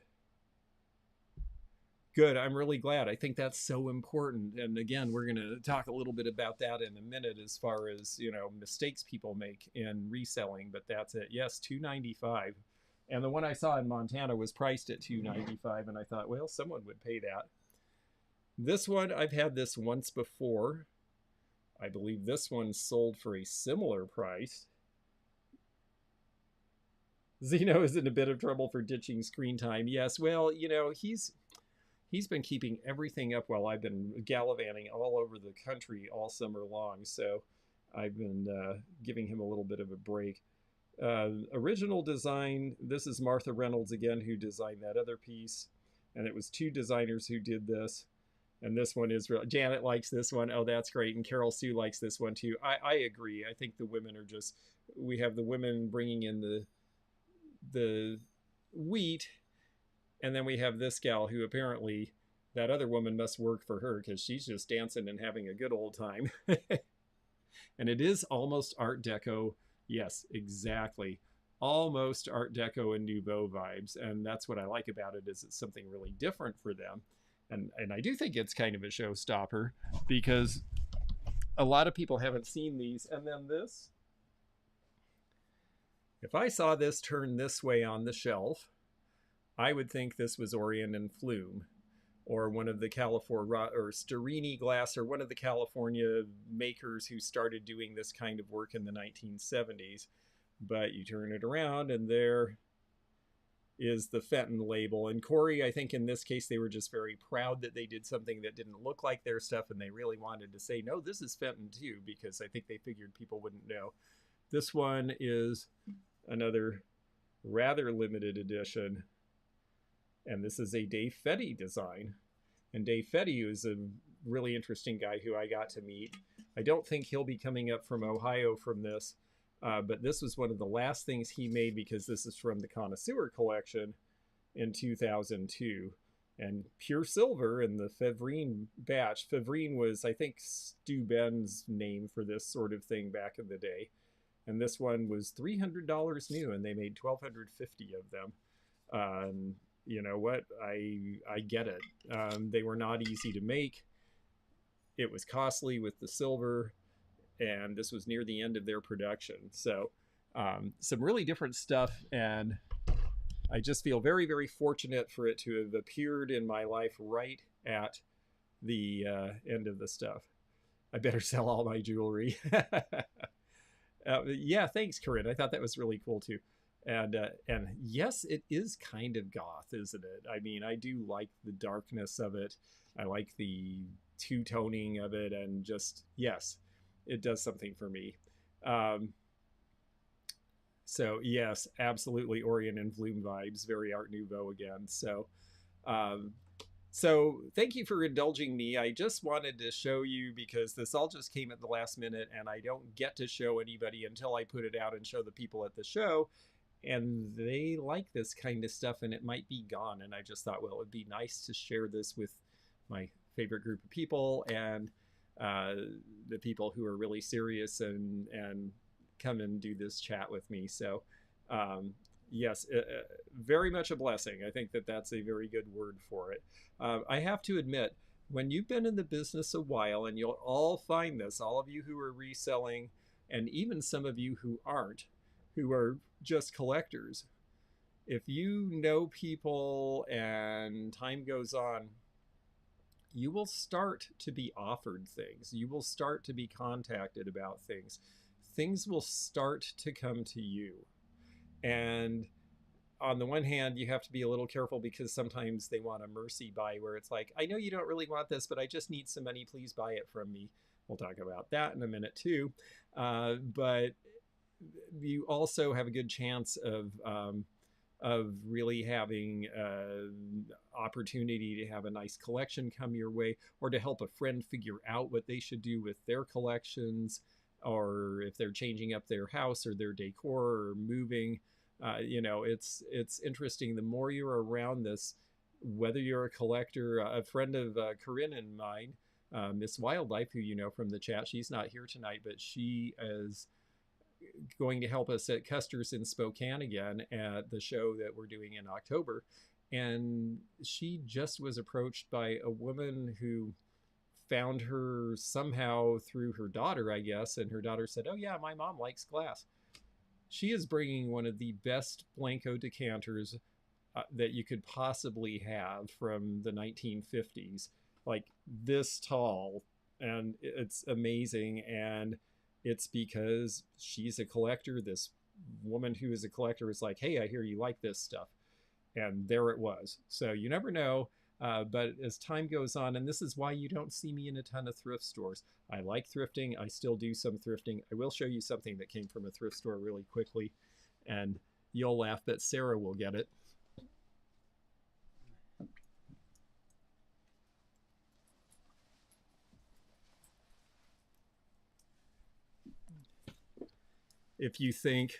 good, I'm really glad. I think that's so important. And again, we're going to talk a little bit about that in a minute as far as, you know, mistakes people make in reselling, but that's it. Yes, $295. And the one I saw in Montana was priced at $295, and I thought, well, someone would pay that. This one, I've had this once before. I believe this one sold for a similar price. Zeno is in a bit of trouble for ditching screen time. Yes, well, you know, he's been keeping everything up while I've been gallivanting all over the country all summer long, so I've been giving him a little bit of a break. Original design, this is Martha Reynolds again, who designed that other piece, and it was 2 designers who did this, and this one is real. Janet likes this one. Oh, that's great. And Carol Sue likes this one too. I agree. I think the women are just, we have the women bringing in the wheat, and then we have this gal who apparently, that other woman must work for her because she's just dancing and having a good old time. And it is almost Art Deco. Yes, exactly. Almost Art Deco and Nouveau vibes. And that's what I like about it, is it's something really different for them. And I do think it's kind of a showstopper because a lot of people haven't seen these. And then this, if I saw this turn this way on the shelf, I would think this was Orient and Flume, or one of the California, or Sterini Glass, or one of the California makers who started doing this kind of work in the 1970s. But you turn it around and there is the Fenton label. And Corey, I think in this case, they were just very proud that they did something that didn't look like their stuff, and they really wanted to say, no, this is Fenton too, because I think they figured people wouldn't know. This one is another rather limited edition. And this is a Dave Fetty design. And Dave Fetty is a really interesting guy who I got to meet. I don't think he'll be coming up from Ohio from this, but this was one of the last things he made because this is from the Connoisseur collection. in 2002. And pure silver in the Fevrine batch. Fevrine was, I think, Stu Ben's name for this sort of thing back in the day. And this one was $300 new, and they made 1,250 of them. You know what? I get it. They were not easy to make. It was costly with the silver, and this was near the end of their production. So some really different stuff, and I just feel very, very fortunate for it to have appeared in my life right at the end of the stuff. I better sell all my jewelry. Yeah, thanks, Corinne. I thought that was really cool too. And yes, it is kind of goth, isn't it? I mean, I do like the darkness of it. I like the two-toning of it, and just, yes, it does something for me. So yes, absolutely Orient and Vloom vibes, very Art Nouveau again. So, so thank you for indulging me. I just wanted to show you, because this all just came at the last minute, and I don't get to show anybody until I put it out and show the people at the show, and they like this kind of stuff, and it might be gone. And I just thought, well, it would be nice to share this with my favorite group of people, and the people who are really serious and come and do this chat with me. So yes, very much a blessing. I think that that's a very good word for it. I have to admit, when you've been in the business a while, and you'll all find this, all of you who are reselling, and even some of you who aren't, who are just collectors, if you know people and time goes on, you will start to be offered things. You will start to be contacted about things. Things will start to come to you. And on the one hand, you have to be a little careful, because sometimes they want a mercy buy, where it's like, I know you don't really want this, but I just need some money. Please buy it from me. We'll talk about that in a minute too. But you also have a good chance of really having opportunity to have a nice collection come your way, or to help a friend figure out what they should do with their collections, or if they're changing up their house or their decor or moving. You know, it's interesting. The more you're around this, whether you're a collector, a friend of Corinne and mine, Miss Wildlife, who you know from the chat, she's not here tonight, but she is going to help us at Custer's in Spokane again at the show that we're doing in October. And she just was approached by a woman who found her somehow through her daughter, I guess. And her daughter said, oh yeah, my mom likes glass. She is bringing one of the best Blanco decanters that you could possibly have from the 1950s, like this tall. And it's amazing. And it's because she's a collector. This woman who is a collector is like, hey, I hear you like this stuff. And there it was. So you never know. But as time goes on, and this is why you don't see me in a ton of thrift stores. I like thrifting. I still do some thrifting. I will show you something that came from a thrift store really quickly, and you'll laugh, but Sarah will get it. If you think,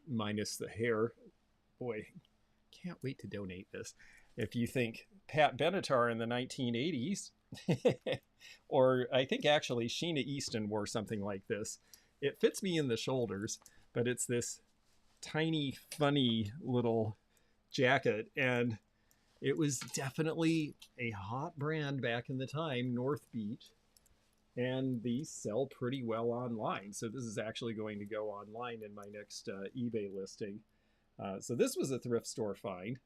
minus the hair, boy, can't wait to donate this. If you think Pat Benatar in the 1980s, or I think actually Sheena Easton wore something like this. It fits me in the shoulders, but it's this tiny, funny little jacket. And it was definitely a hot brand back in the time, North Beach. And these sell pretty well online. So this is actually going to go online in my next eBay listing. So this was a thrift store find.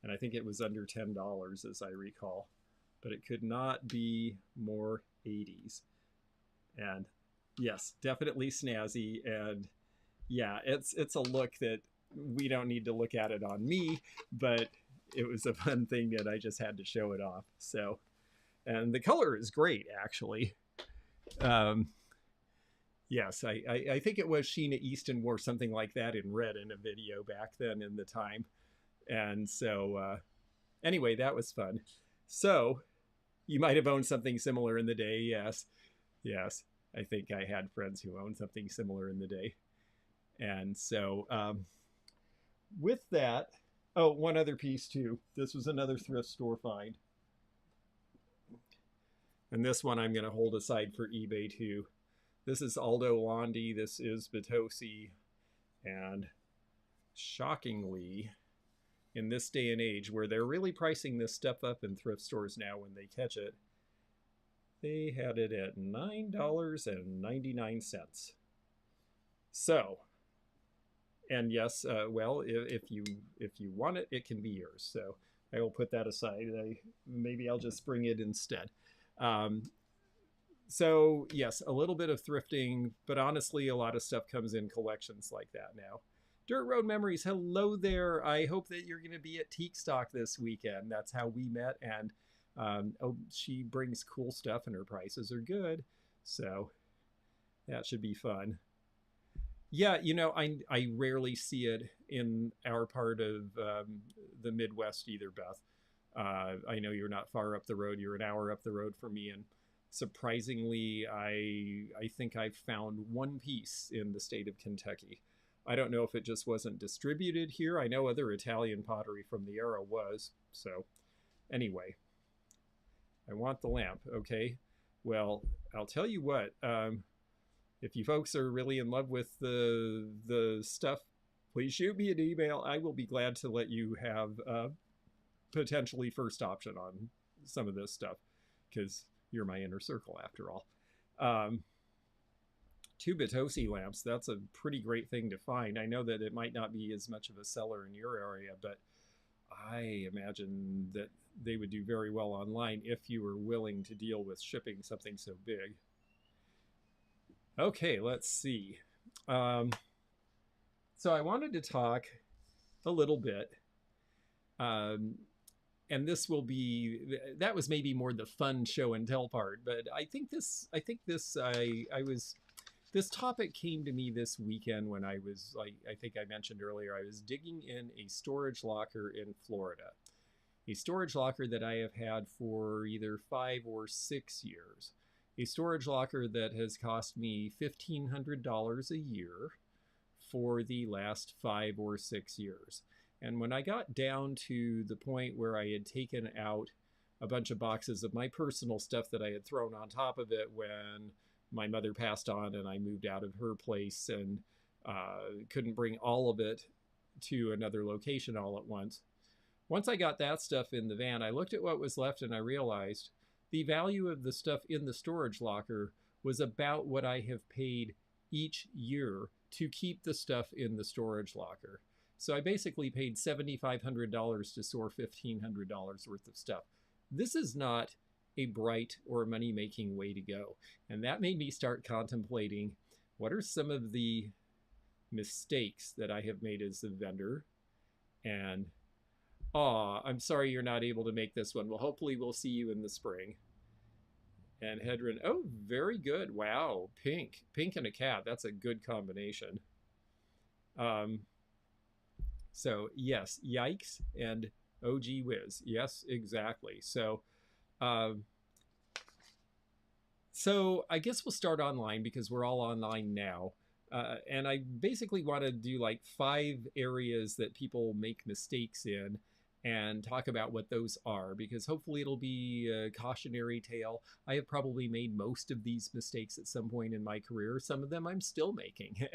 And I think it was under $10, as I recall. But it could not be more 80s. And yes, definitely snazzy. And yeah, it's a look that we don't need to look at it on me, but it was a fun thing that I just had to show it off. So, and the color is great, actually. Yes, I think it was Sheena Easton wore something like that in red in a video back then in the time. And so, anyway, that was fun. So, you might have owned something similar in the day. Yes. Yes. I think I had friends who owned something similar in the day. And so, with that, Oh, one other piece too. This was another thrift store find. And this one I'm going to hold aside for eBay too. This is Aldo Landi. This is Batosi. And shockingly, in this day and age where they're really pricing this stuff up in thrift stores now when they catch it, they had it at $9.99. So, and yes, well, if you want it, it can be yours. So I will put that aside. Maybe I'll just bring it instead. So yes, a little bit of thrifting, but honestly, a lot of stuff comes in collections like that now. Dirt Road Memories, hello there. I hope that you're going to be at Teak Stock this weekend. That's how we met, and oh, she brings cool stuff, and her prices are good, so that should be fun. Yeah, you know, I rarely see it in our part of the Midwest either, Beth. I know you're not far up the road. You're an hour up the road from me, and surprisingly, I think I've found one piece in the state of Kentucky. I don't know if it just wasn't distributed here. I know other Italian pottery from the era was. So anyway, I want the lamp. Okay, well, I'll tell you what. If you folks are really in love with the stuff, please shoot me an email. I will be glad to let you have potentially first option on some of this stuff, because you're my inner circle after all. 2 Batosi lamps, that's a pretty great thing to find. I know that it might not be as much of a seller in your area, but I imagine that they would do very well online if you were willing to deal with shipping something so big. Okay, let's see. So I wanted to talk a little bit, and this will be, that was maybe more the fun show and tell part, but I think this topic came to me this weekend when I was, like, I think I mentioned earlier, I was digging in a storage locker in Florida. A storage locker that I have had for either 5 or 6 years. A storage locker that has cost me $1,500 a year for the last 5 or 6 years. And when I got down to the point where I had taken out a bunch of boxes of my personal stuff that I had thrown on top of it when my mother passed on and I moved out of her place and couldn't bring all of it to another location all at once. Once I got that stuff in the van, I looked at what was left and I realized the value of the stuff in the storage locker was about what I have paid each year to keep the stuff in the storage locker. So I basically paid $7,500 to store $1,500 worth of stuff. This is not a bright or money-making way to go. And that made me start contemplating, what are some of the mistakes that I have made as a vendor? And, I'm sorry you're not able to make this one. Well, hopefully we'll see you in the spring. And Hedron, oh, very good. Wow, pink and a cat. That's a good combination. So yes, yikes and oh gee whiz. Yes, exactly. So I guess we'll start online because we're all online now. And I basically want to do like 5 areas that people make mistakes in and talk about what those are, because hopefully it'll be a cautionary tale. I have probably made most of these mistakes at some point in my career. Some of them I'm still making.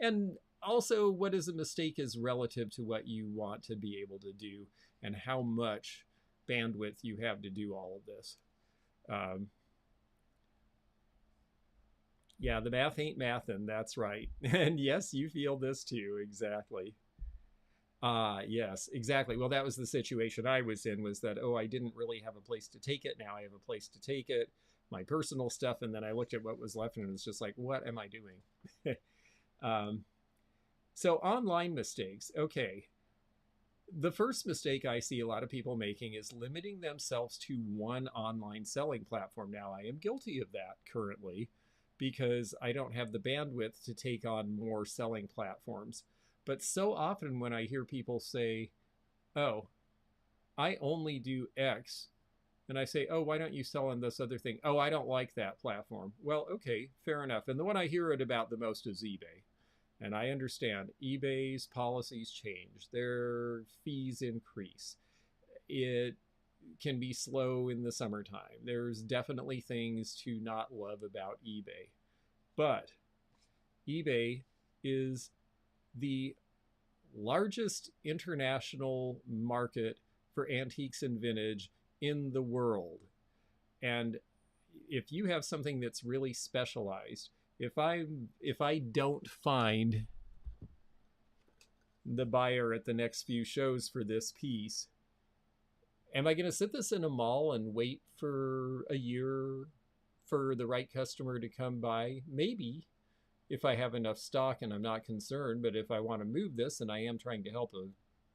And also, what is a mistake is relative to what you want to be able to do and how much bandwidth you have to do all of this. Yeah, the math ain't mathin', that's right. And yes, you feel this too, exactly. Yes, exactly. Well, that was the situation I was in, was that, oh, I didn't really have a place to take it. Now I have a place to take it, my personal stuff. And then I looked at what was left and it was just like, what am I doing? So online mistakes. Okay. The first mistake I see a lot of people making is limiting themselves to one online selling platform. Now, I am guilty of that currently because I don't have the bandwidth to take on more selling platforms. But so often when I hear people say, oh, I only do X, and I say, oh, why don't you sell on this other thing? Oh, I don't like that platform. Well, okay, fair enough. And the one I hear it about the most is eBay. And I understand eBay's policies change, their fees increase. It can be slow in the summertime. There's definitely things to not love about eBay. But eBay is the largest international market for antiques and vintage in the world. And if you have something that's really specialized, if I don't find the buyer at the next few shows for this piece, am I going to sit this in a mall and wait for a year for the right customer to come by? Maybe, if I have enough stock and I'm not concerned. But if I want to move this and I am trying to help a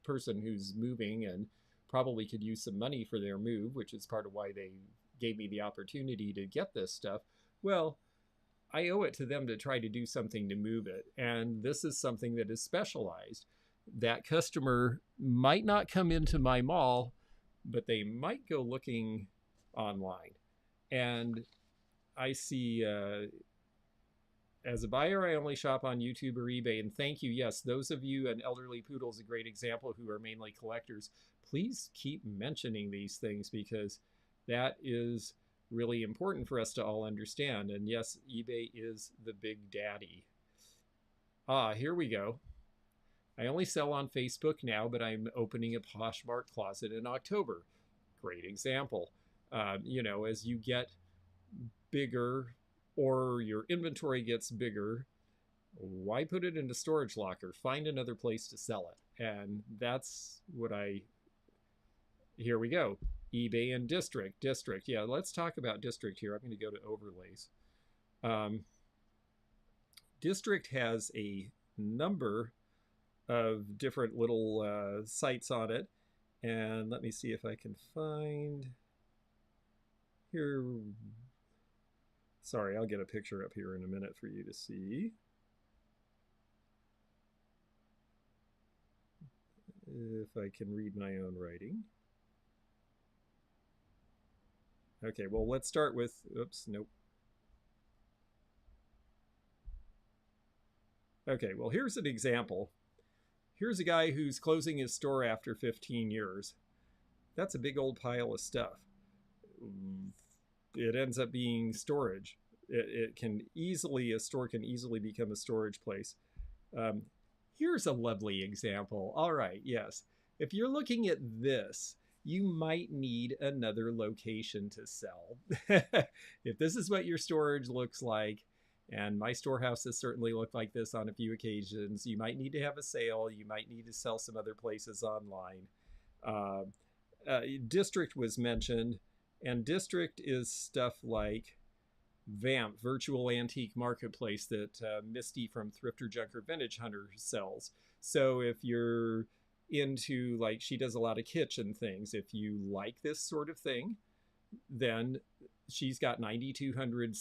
person who's moving and probably could use some money for their move, which is part of why they gave me the opportunity to get this stuff, well, I owe it to them to try to do something to move it. And this is something that is specialized. That customer might not come into my mall, but they might go looking online. And I see, as a buyer, I only shop on YouTube or eBay. And thank you. Yes, those of you, and Elderly Poodle is a great example, who are mainly collectors. Please keep mentioning these things, because that is really important for us to all understand. And yes, eBay is the big daddy. Here we go. I only sell on Facebook now, but I'm opening a Poshmark closet in October. Great example. As you get bigger, or your inventory gets bigger, why put it in a storage locker? Find another place to sell it. And that's what here we go. eBay and District. District. Yeah, let's talk about District here. I'm going to go to overlays. District has a number of different little sites on it. And let me see if I can find here. Sorry, I'll get a picture up here in a minute for you to see. If I can read my own writing. Okay, well, let's start with, oops, nope. Okay, well, here's an example. Here's a guy who's closing his store after 15 years. That's a big old pile of stuff. It ends up being storage. A store can easily become a storage place. Here's a lovely example. All right, yes. If you're looking at this, you might need another location to sell. If this is what your storage looks like, and my storehouse has certainly looked like this on a few occasions, you might need to have a sale. You might need to sell some other places online. District was mentioned, and District is stuff like Vamp, Virtual Antique Marketplace, that Misty from Thrifter Junker Vintage Hunter sells. So if you're into, like, she does a lot of kitchen things, if you like this sort of thing, then she's got 9,200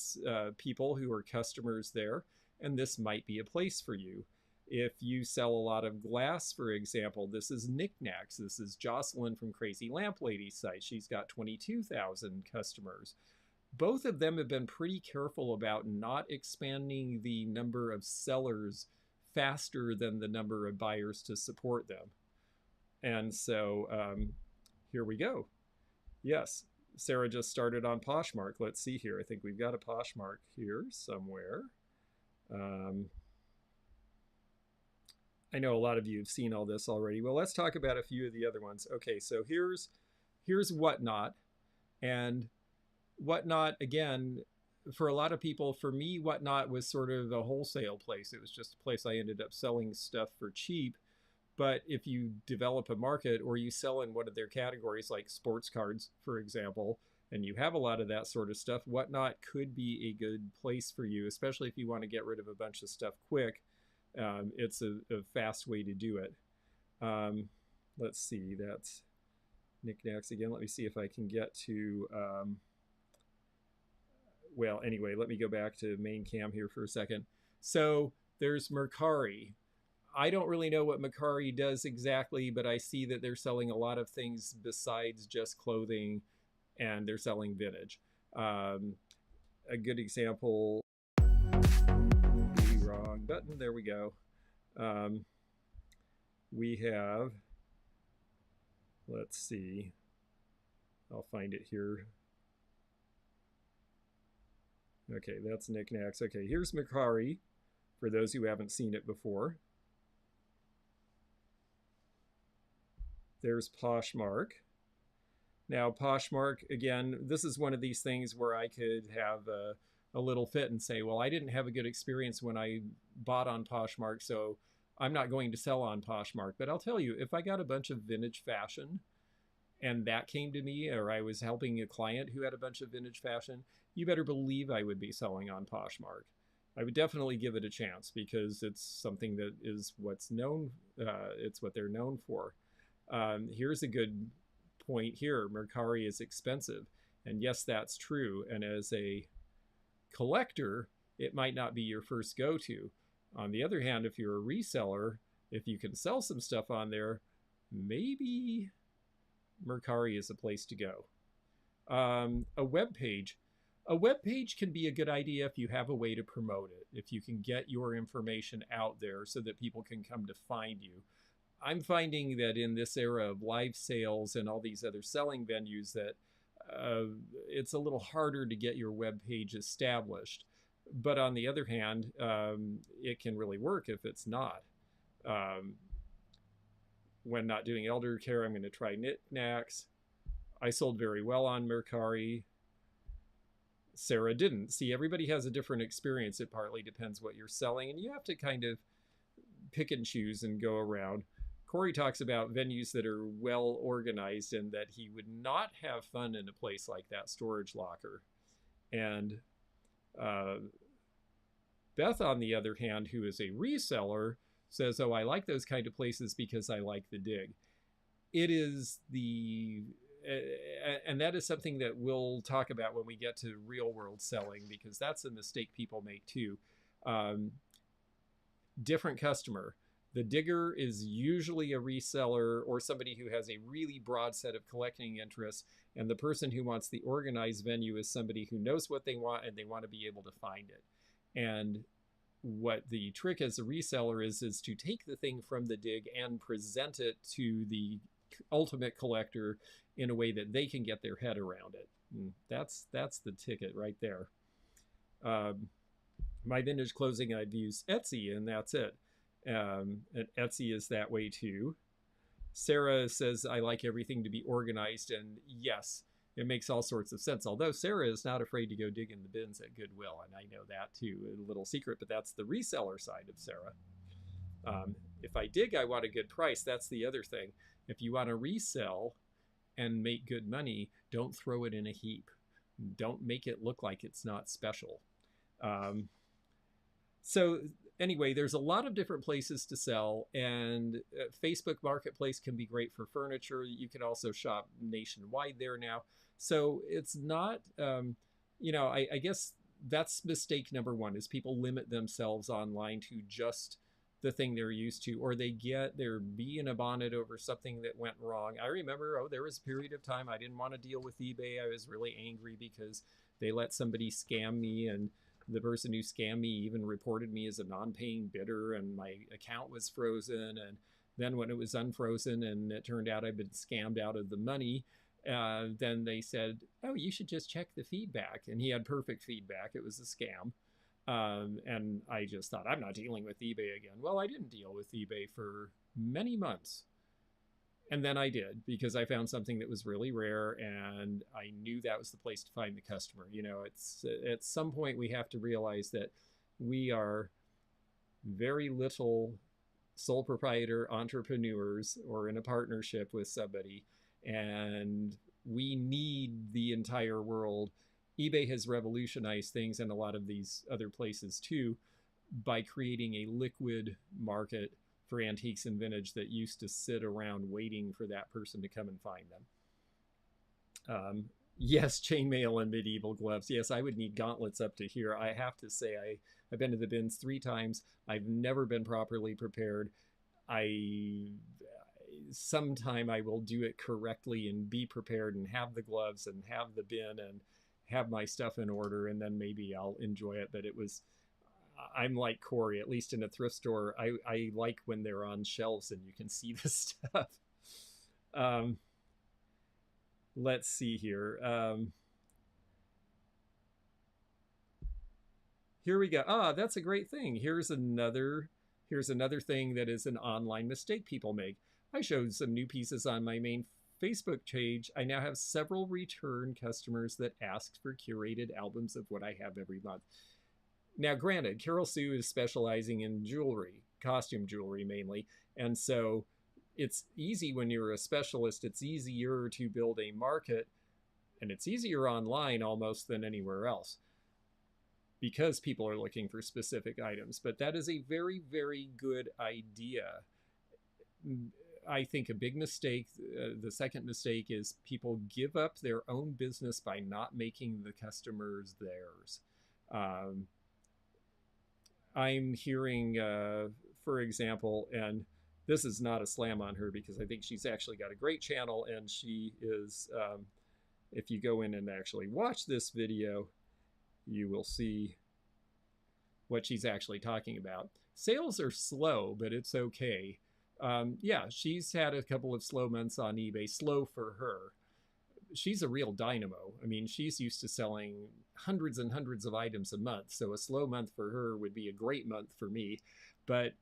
people who are customers there, and this might be a place for you. If you sell a lot of glass, for example, this is Knickknacks. This is Jocelyn from Crazy Lamp Lady's site. She's got 22,000 customers. Both of them have been pretty careful about not expanding the number of sellers faster than the number of buyers to support them. And so here we go. Yes, Sarah just started on Poshmark. Let's see here. I think we've got a Poshmark here somewhere. I know a lot of you have seen all this already. Well, let's talk about a few of the other ones. Okay, so here's Whatnot. And Whatnot, again, for a lot of people, for me, Whatnot was sort of a wholesale place. It was just a place I ended up selling stuff for cheap. But if you develop a market, or you sell in one of their categories, like sports cards, for example, and you have a lot of that sort of stuff, Whatnot could be a good place for you, especially if you want to get rid of a bunch of stuff quick. It's a fast way to do it. Let's see, that's Knickknacks again. Let me see if I can get to... well, anyway, let me go back to main cam here for a second. So there's Mercari. I don't really know what Mercari does exactly, but I see that they're selling a lot of things besides just clothing, and they're selling vintage. A good example, wrong button, there we go. Um, we have, let's see, I'll find it here. Okay, that's knickknacks. Okay, here's Mercari for those who haven't seen it before. There's Poshmark. Now, Poshmark, again, this is one of these things where I could have a little fit and say, well, I didn't have a good experience when I bought on Poshmark, so I'm not going to sell on Poshmark. But I'll tell you, if I got a bunch of vintage fashion and that came to me, or I was helping a client who had a bunch of vintage fashion, you better believe I would be selling on Poshmark. I would definitely give it a chance because it's something that is what's known, it's what they're known for. Here's a good point here. Mercari is expensive. And yes, that's true. And as a collector, it might not be your first go-to. On the other hand, if you're a reseller, if you can sell some stuff on there, maybe Mercari is a place to go. A web page. A web page can be a good idea if you have a way to promote it, if you can get your information out there so that people can come to find you. I'm finding that in this era of live sales and all these other selling venues that it's a little harder to get your web page established. But on the other hand, it can really work if it's not. When not doing elder care, I'm going to try knickknacks. I sold very well on Mercari. Sarah didn't. See, everybody has a different experience. It partly depends what you're selling, and you have to kind of pick and choose and go around. Corey talks about venues that are well organized and that he would not have fun in a place like that storage locker. And Beth, on the other hand, who is a reseller, says, oh, I like those kind of places because I like the dig. It is the, and that is something that we'll talk about when we get to real world selling, because that's a mistake people make too. Different customer. The digger is usually a reseller or somebody who has a really broad set of collecting interests. And the person who wants the organized venue is somebody who knows what they want and they want to be able to find it. And what the trick as a reseller is to take the thing from the dig and present it to the ultimate collector in a way that they can get their head around it. And that's the ticket right there. My vintage clothing, I'd use Etsy, and that's it. And Etsy is that way too. Sarah says, I like everything to be organized, and yes, it makes all sorts of sense. Although Sarah is not afraid to go dig in the bins at Goodwill, and I know that too, a little secret, but that's the reseller side of Sarah. If I dig, I want a good price. That's the other thing. If you want to resell and make good money, don't throw it in a heap. Don't make it look like it's not special. So anyway, there's a lot of different places to sell, and Facebook Marketplace can be great for furniture. You can also shop nationwide there now. So it's not, I guess that's mistake number one, is people limit themselves online to just the thing they're used to, or they get their bee in a bonnet over something that went wrong. I remember, there was a period of time I didn't want to deal with eBay. I was really angry because they let somebody scam me, and the person who scammed me even reported me as a non-paying bidder, and my account was frozen. And then when it was unfrozen and it turned out I'd been scammed out of the money, then they said, oh, you should just check the feedback. And he had perfect feedback. It was a scam. And I just thought, I'm not dealing with eBay again. Well, I didn't deal with eBay for many months. And then I did, because I found something that was really rare, and I knew that was the place to find the customer. It's at some point we have to realize that we are very little sole proprietor entrepreneurs or in a partnership with somebody, and we need the entire world. eBay has revolutionized things, and a lot of these other places too, by creating a liquid market for antiques and vintage that used to sit around waiting for that person to come and find them. Yes, chainmail and medieval gloves. Yes, I would need gauntlets up to here. I have to say, I've been to the bins 3 times. I've never been properly prepared. Sometime I will do it correctly and be prepared and have the gloves and have the bin and have my stuff in order, and then maybe I'll enjoy it. But I'm like Corey, at least in a thrift store. I like when they're on shelves and you can see the stuff. Um, let's see here. Here we go. Ah, that's a great thing. Here's another thing that is an online mistake people make. I showed some new pieces on my main Facebook page. I now have several return customers that ask for curated albums of what I have every month. Now, granted, Carol Sue is specializing in jewelry, costume jewelry mainly, and so it's easy when you're a specialist. It's easier to build a market, and it's easier online almost than anywhere else because people are looking for specific items. But that is a very, very good idea. I think a big mistake, the second mistake, is people give up their own business by not making the customers theirs. I'm hearing, for example, and this is not a slam on her because I think she's actually got a great channel, and she is, if you go in and actually watch this video, you will see what she's actually talking about. Sales are slow, but it's okay. Yeah, she's had a couple of slow months on eBay, slow for her. She's a real dynamo. I mean, she's used to selling hundreds and hundreds of items a month, so a slow month for her would be a great month for me. But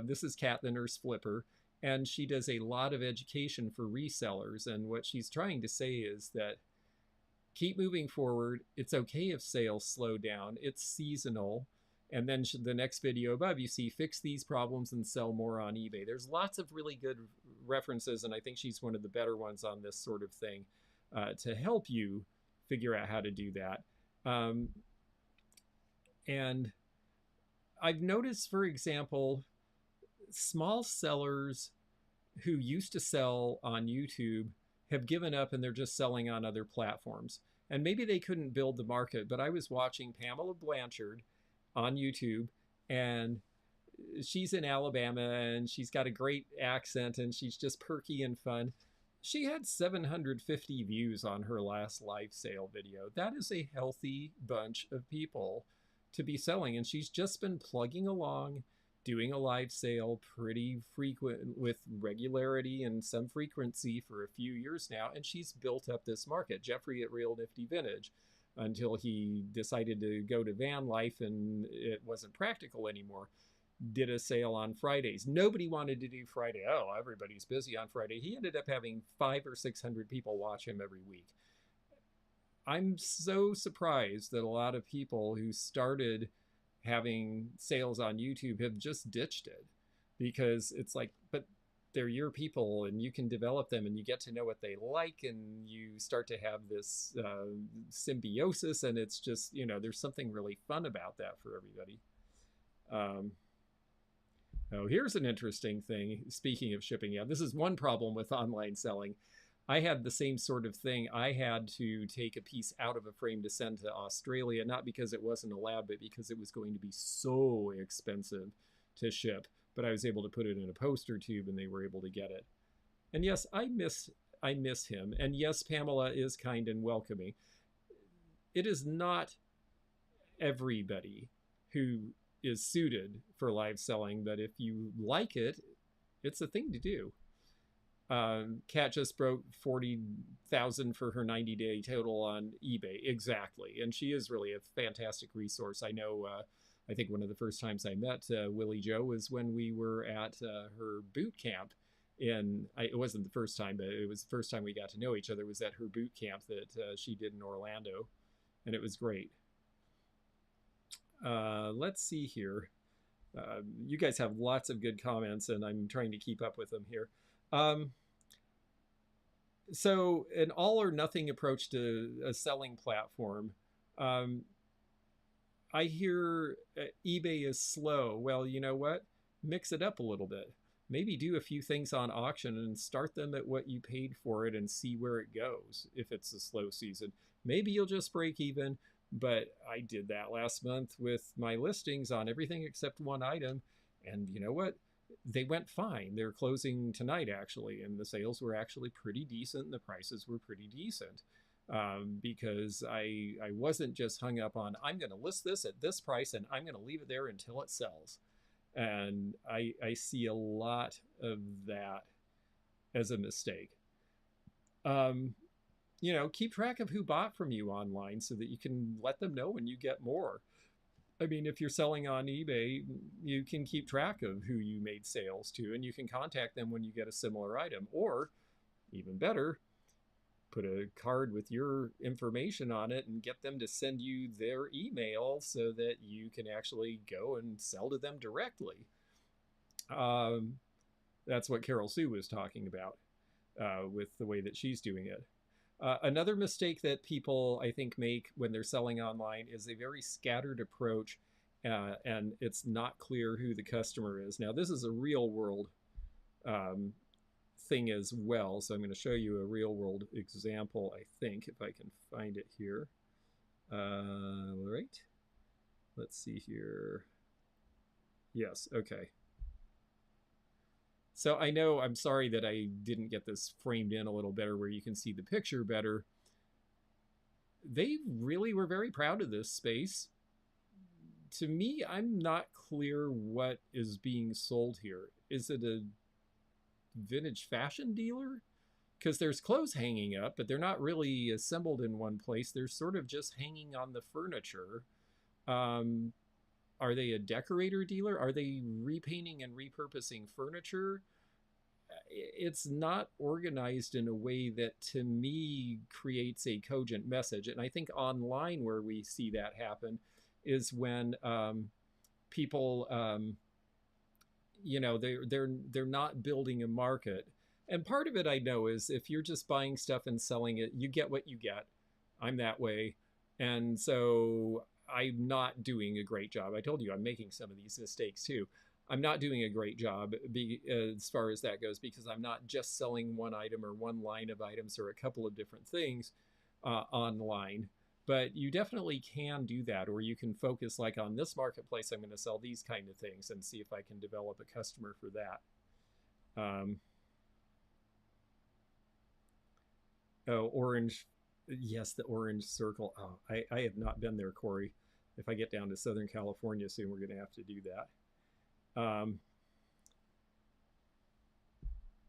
this is Kat, the nurse flipper, and she does a lot of education for resellers, and what she's trying to say is that keep moving forward. It's okay if sales slow down. It's seasonal. And then the next video above, you see fix these problems and sell more on eBay. There's lots of really good references, and I think she's one of the better ones on this sort of thing to help you figure out how to do that. And I've noticed, for example, small sellers who used to sell on YouTube have given up and they're just selling on other platforms. And maybe they couldn't build the market, but I was watching Pamela Blanchard on YouTube, and she's in Alabama, and she's got a great accent, and she's just perky and fun. She had 750 views on her last live sale video. That is a healthy bunch of people to be selling, and she's just been plugging along, doing a live sale pretty frequent with regularity and some frequency for a few years now, and she's built up this market. Jeffrey at Real Nifty Vintage, until he decided to go to van life and it wasn't practical anymore, did a sale on Fridays. Nobody wanted to do Friday. Oh, everybody's busy on Friday. He ended up having 500 or 600 people watch him every week. I'm so surprised that a lot of people who started having sales on YouTube have just ditched it, because it's like, but they're your people and you can develop them and you get to know what they like and you start to have this symbiosis, and it's just, you know, there's something really fun about that for everybody. Oh, here's an interesting thing. Speaking of shipping, yeah, this is one problem with online selling. I had the same sort of thing. I had to take a piece out of a frame to send to Australia, not because it wasn't allowed, but because it was going to be so expensive to ship. But I was able to put it in a poster tube and they were able to get it. And yes, I miss him. And yes, Pamela is kind and welcoming. It is not everybody who is suited for live selling, but if you like it, it's a thing to do. Kat just broke 40,000 for her 90-day total on eBay. Exactly. And she is really a fantastic resource. I know, I think one of the first times I met Willie Joe was when we were at her boot camp. It wasn't the first time, but it was the first time we got to know each other, was at her boot camp that she did in Orlando. And it was great. Let's see here. You guys have lots of good comments, and I'm trying to keep up with them here. So an all or nothing approach to a selling platform. I hear eBay is slow. Well, you know what? Mix it up a little bit. Maybe do a few things on auction and start them at what you paid for it and see where it goes if it's a slow season. Maybe you'll just break even, but I did that last month with my listings on everything except one item. And you know what? They went fine. They're closing tonight, actually, and the sales were actually pretty decent and the prices were pretty decent. because I wasn't just hung up on, I'm going to list this at this price and I'm going to leave it there until it sells. And I see a lot of that as a mistake. You know, keep track of who bought from you online so that you can let them know when you get more. I mean, if you're selling on eBay, you can keep track of who you made sales to, and you can contact them when you get a similar item. Or, even better, put a card with your information on it and get them to send you their email so that you can actually go and sell to them directly. That's what Carol Sue was talking about with the way that she's doing it. Another mistake that people, I think, make when they're selling online is a very scattered approach, and it's not clear who the customer is. Now, this is a real world thing as well, so I'm going to show you a real world example, I think, if I can find it here. All right. Let's see here. Yes, okay. So I know, I'm sorry that I didn't get this framed in a little better where you can see the picture better. They really were very proud of this space. To me, I'm not clear what is being sold here. Is it a vintage fashion dealer? Because there's clothes hanging up, but they're not really assembled in one place. They're sort of just hanging on the furniture. Are they a decorator dealer? Are they repainting and repurposing furniture? It's not organized in a way that, to me, creates a cogent message. And I think online where we see that happen is when people, you know, they're not building a market. And part of it I know is if you're just buying stuff and selling it, you get what you get. I'm that way. And so I'm not doing a great job. I told you I'm making some of these mistakes too. I'm not doing a great job as far as that goes, because I'm not just selling one item or one line of items or a couple of different things online. But you definitely can do that, or you can focus like on this marketplace, I'm going to sell these kind of things and see if I can develop a customer for that. Oh, orange. Yes, the orange circle. Oh, I have not been there, Corey. If I get down to Southern California soon, we're going to have to do that.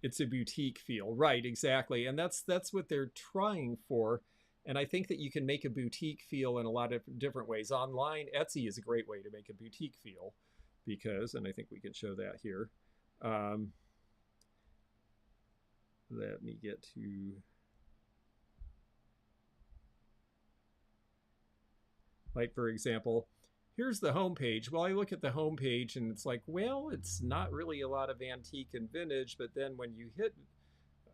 It's a boutique feel, right? Exactly, and that's what they're trying for. And I think that you can make a boutique feel in a lot of different ways. Online, Etsy is a great way to make a boutique feel, because, and I think we can show that here. Let me get to. Like, for example, here's the home page. Well, I look at the home page and it's like, well, it's not really a lot of antique and vintage. But then when you hit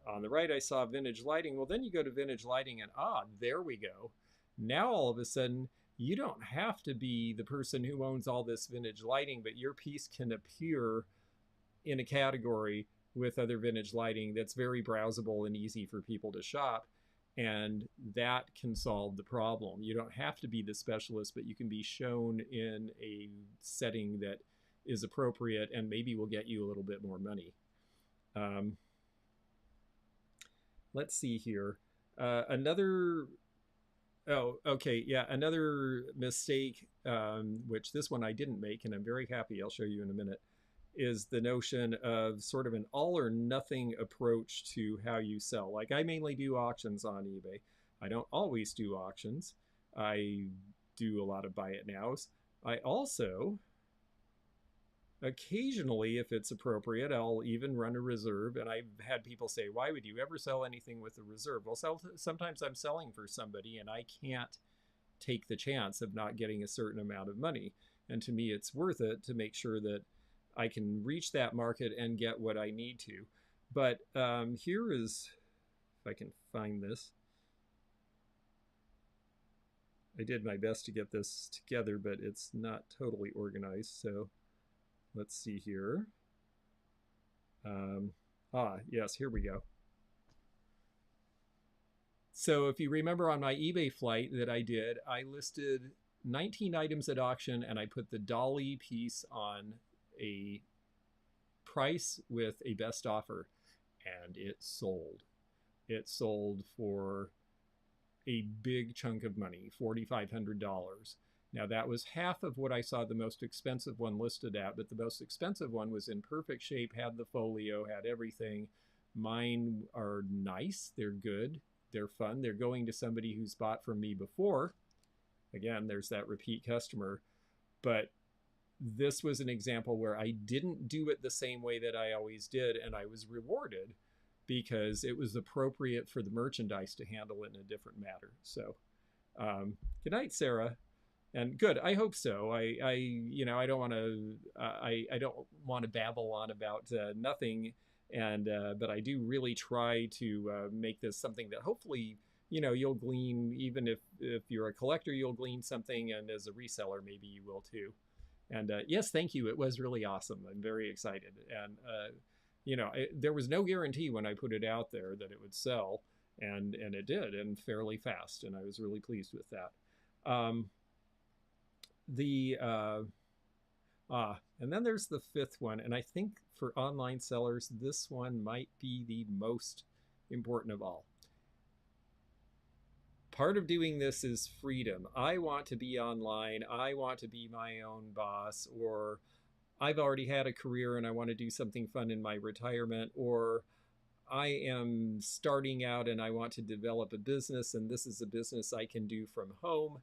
on the right, I saw vintage lighting. Well, then you go to vintage lighting and there we go. Now all of a sudden, you don't have to be the person who owns all this vintage lighting, but your piece can appear in a category with other vintage lighting that's very browsable and easy for people to shop. And that can solve the problem. You don't have to be the specialist, but you can be shown in a setting that is appropriate and maybe will get you a little bit more money. Let's see here. Another mistake, which this one I didn't make, and I'm very happy, I'll show you in a minute, is the notion of sort of an all or nothing approach to how you sell. Like, I mainly do auctions on eBay. I don't always do auctions. I do a lot of buy it nows. I also, occasionally, if it's appropriate, I'll even run a reserve. And I've had people say, why would you ever sell anything with a reserve? Well, sometimes I'm selling for somebody and I can't take the chance of not getting a certain amount of money. And to me, it's worth it to make sure that I can reach that market and get what I need to. But here is, if I can find this. I did my best to get this together, but it's not totally organized. So let's see here. Yes, here we go. So if you remember on my eBay flight that I did, I listed 19 items at auction and I put the dolly piece on a price with a best offer, and it sold. It sold for a big chunk of money, $4,500. Now, that was half of what I saw the most expensive one listed at, but the most expensive one was in perfect shape, had the folio, had everything. Mine are nice, they're good, they're fun, they're going to somebody who's bought from me before. Again, there's that repeat customer. But this was an example where I didn't do it the same way that I always did, and I was rewarded because it was appropriate for the merchandise to handle it in a different manner. So, good night, Sarah. And good, I hope so. I don't want to, I don't want to babble on about nothing, and but I do really try to make this something that hopefully, you'll glean. Even if you're a collector, you'll glean something, and as a reseller, maybe you will too. And yes, thank you. It was really awesome. I'm very excited. And there was no guarantee when I put it out there that it would sell, and it did, and fairly fast. And I was really pleased with that. And then there's the fifth one, and I think for online sellers, this one might be the most important of all. Part of doing this is freedom. I want to be online. I want to be my own boss, or I've already had a career and I want to do something fun in my retirement, or I am starting out and I want to develop a business, and this is a business I can do from home.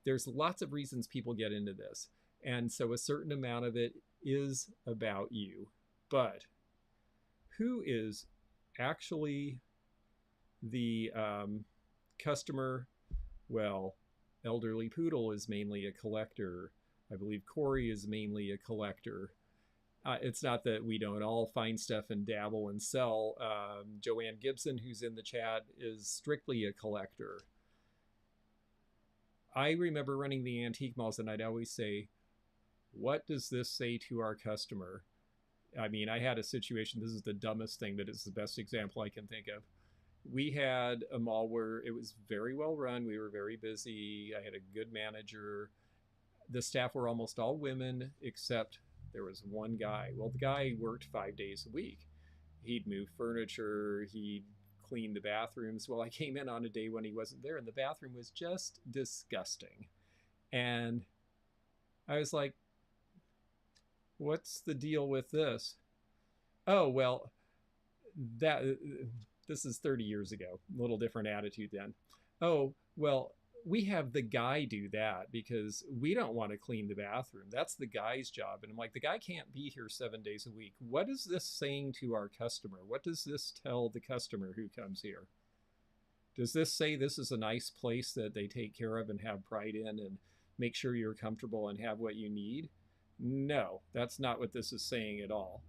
There's lots of reasons people get into this. And so a certain amount of it is about you. But who is actually the customer? Well, Elderly Poodle is mainly a collector. I believe Corey is mainly a collector. It's not that we don't all find stuff and dabble and sell. Joanne Gibson, who's in the chat, is strictly a collector. I remember running the antique malls, and I'd always say, what does this say to our customer? I mean, I had a situation, this is the dumbest thing, but it's the best example I can think of. We had a mall where it was very well run. We were very busy. I had a good manager. The staff were almost all women, except there was one guy. Well, the guy worked 5 days a week. He'd move furniture. He'd clean the bathrooms. Well, I came in on a day when he wasn't there, and the bathroom was just disgusting. And I was like, what's the deal with this? Oh, well, this is 30 years ago. A little different attitude then. Oh, well, we have the guy do that because we don't want to clean the bathroom. That's the guy's job. And I'm like, the guy can't be here 7 days a week. What is this saying to our customer? What does this tell the customer who comes here? Does this say this is a nice place that they take care of and have pride in and make sure you're comfortable and have what you need? No, that's not what this is saying at all.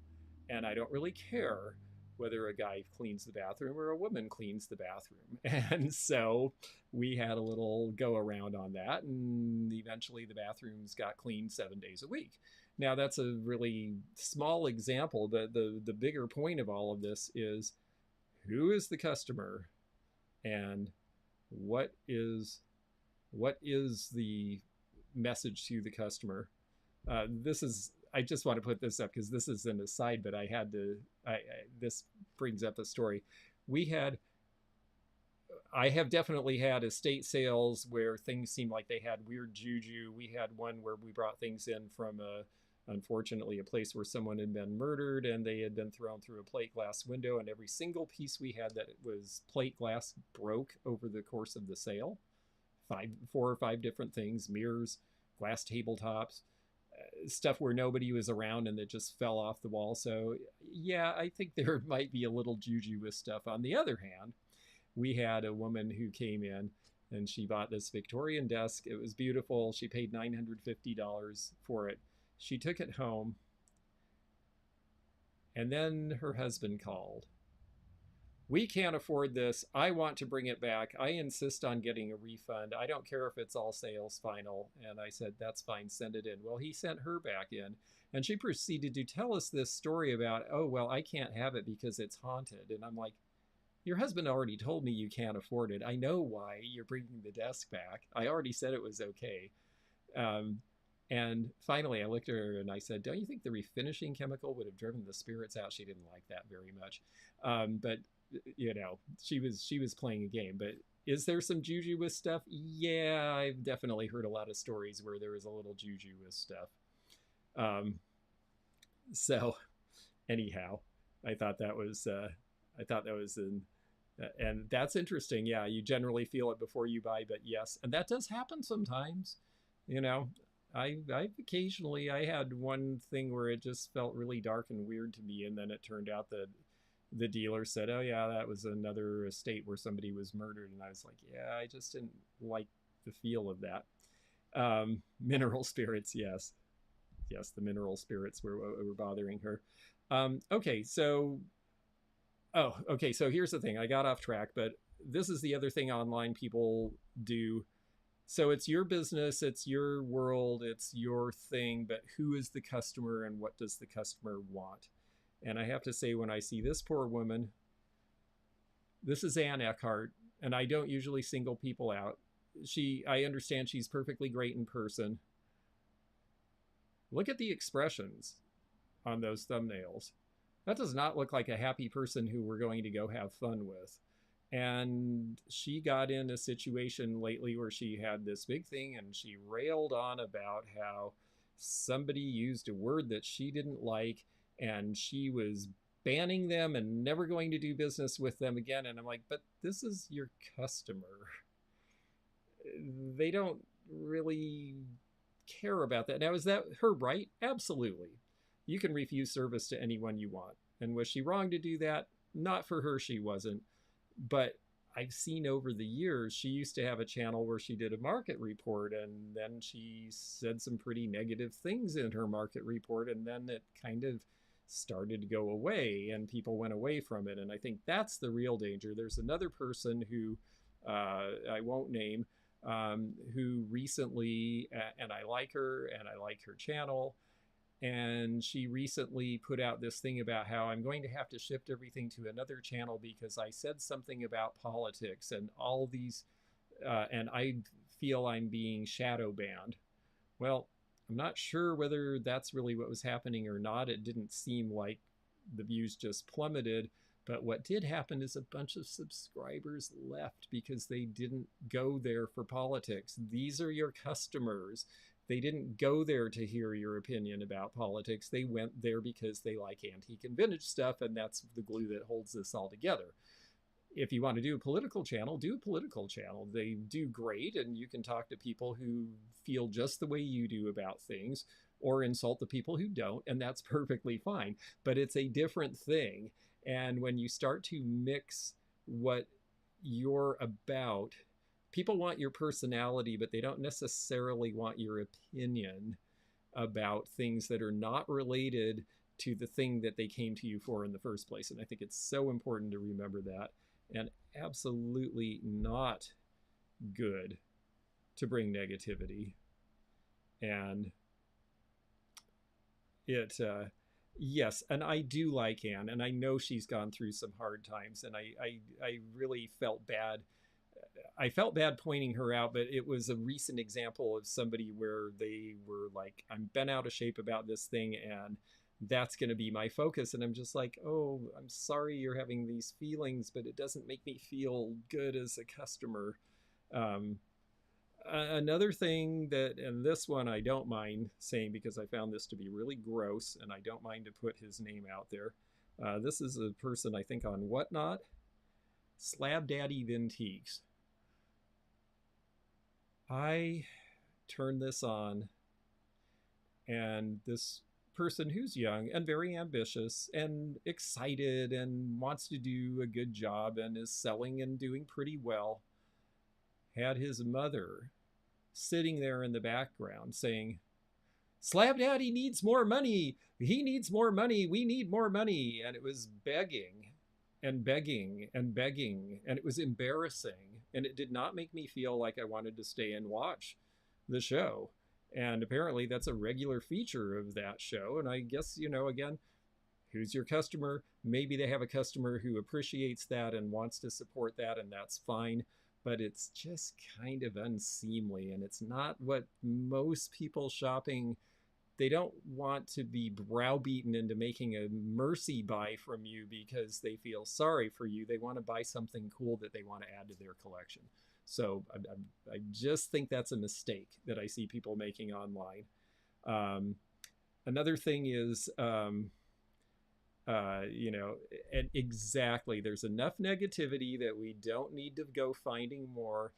And I don't really care whether a guy cleans the bathroom or a woman cleans the bathroom. And so we had a little go around on that, and eventually the bathrooms got cleaned 7 days a week. Now that's a really small example, but the bigger point of all of this is, who is the customer and what is the message to the customer? I just want to put this up because this is an aside, but I had to, this brings up a story. I have definitely had estate sales where things seemed like they had weird juju. We had one where we brought things in from unfortunately, a place where someone had been murdered and they had been thrown through a plate glass window, and every single piece we had that was plate glass broke over the course of the sale. 4 or 5 different things: mirrors, glass tabletops, stuff where nobody was around and that just fell off the wall. So yeah, I think there might be a little juju with stuff. On the other hand, we had a woman who came in and she bought this Victorian desk. It was beautiful. She paid $950 for it. She took it home, and then her husband called. We can't afford this. I want to bring it back. I insist on getting a refund. I don't care if it's all sales final. And I said, that's fine, send it in. Well, he sent her back in, and she proceeded to tell us this story about, oh, well, I can't have it because it's haunted. And I'm like, your husband already told me you can't afford it. I know why you're bringing the desk back. I already said it was okay. And finally, I looked at her and I said, don't you think the refinishing chemical would have driven the spirits out? She didn't like that very much. But you know, she was playing a game. But Is there some juju with stuff? Yeah, I've definitely heard a lot of stories where there was a little juju with stuff. Um, so anyhow, I thought that was and that's interesting. Yeah, you generally feel it before you buy, but yes, and that does happen sometimes. You know, I occasionally I had one thing where it just felt really dark and weird to me, and then it turned out that the dealer said, "Oh yeah, that was another estate where somebody was murdered," and I was like, "Yeah, I just didn't like the feel of that." Mineral spirits, yes, yes, the mineral spirits were bothering her. Okay, so okay, so here's the thing. I got off track, but this is the other thing online people do. So it's your business, it's your world, it's your thing, but who is the customer and what does the customer want? And I have to say, when I see this poor woman, this is Ann Eckhart, and I don't usually single people out. I understand she's perfectly great in person. Look at the expressions on those thumbnails. That does not look like a happy person who we're going to go have fun with. And she got in a situation lately where she had this big thing and she railed on about how somebody used a word that she didn't like and she was banning them and never going to do business with them again. And I'm like, but this is your customer. They don't really care about that. Now, is that her right? Absolutely. You can refuse service to anyone you want. And was she wrong to do that? Not for her, she wasn't. But I've seen over the years, she used to have a channel where she did a market report, and then she said some pretty negative things in her market report, and then it kind of started to go away, and people went away from it. And I think that's the real danger. There's another person who I won't name, who recently, and I like her, and I like her channel, and she recently put out this thing about how I'm going to have to shift everything to another channel because I said something about politics and all these, and I feel I'm being shadow banned. Well, I'm not sure whether that's really what was happening or not. It didn't seem like the views just plummeted. But what did happen is a bunch of subscribers left because they didn't go there for politics. These are your customers. They didn't go there to hear your opinion about politics. They went there because they like antique and vintage stuff, and that's the glue that holds this all together. If you want to do a political channel, do a political channel. They do great, and you can talk to people who feel just the way you do about things, or insult the people who don't, and that's perfectly fine. But it's a different thing. And when you start to mix what you're about, people want your personality, but they don't necessarily want your opinion about things that are not related to the thing that they came to you for in the first place. And I think it's so important to remember that, and absolutely not good to bring negativity. And yes, and I do like Anne, and I know she's gone through some hard times, and I really felt bad. I felt bad pointing her out, but it was a recent example of somebody where they were like, I'm bent out of shape about this thing, and that's going to be my focus. And I'm just like, oh, I'm sorry you're having these feelings, but it doesn't make me feel good as a customer. Another thing that, and this one I don't mind saying because I found this to be really gross, and I don't mind to put his name out there. This is a person, I think, on Whatnot, Slab Daddy Vintiques. I turned this on, and this person who's young and very ambitious and excited and wants to do a good job and is selling and doing pretty well, had his mother sitting there in the background saying, Slab Daddy needs more money. He needs more money. We need more money. And it was begging and begging and begging. And it was embarrassing. And it did not make me feel like I wanted to stay and watch the show. And apparently that's a regular feature of that show. And I guess, you know, again, who's your customer? Maybe they have a customer who appreciates that and wants to support that, and that's fine. But it's just kind of unseemly, and it's not what most people shopping they don't want to be browbeaten into making a mercy buy from you because they feel sorry for you. They want to buy something cool that they want to add to their collection. So I just think that's a mistake that I see people making online. Another thing is, you know, and exactly, there's enough negativity that we don't need to go finding more.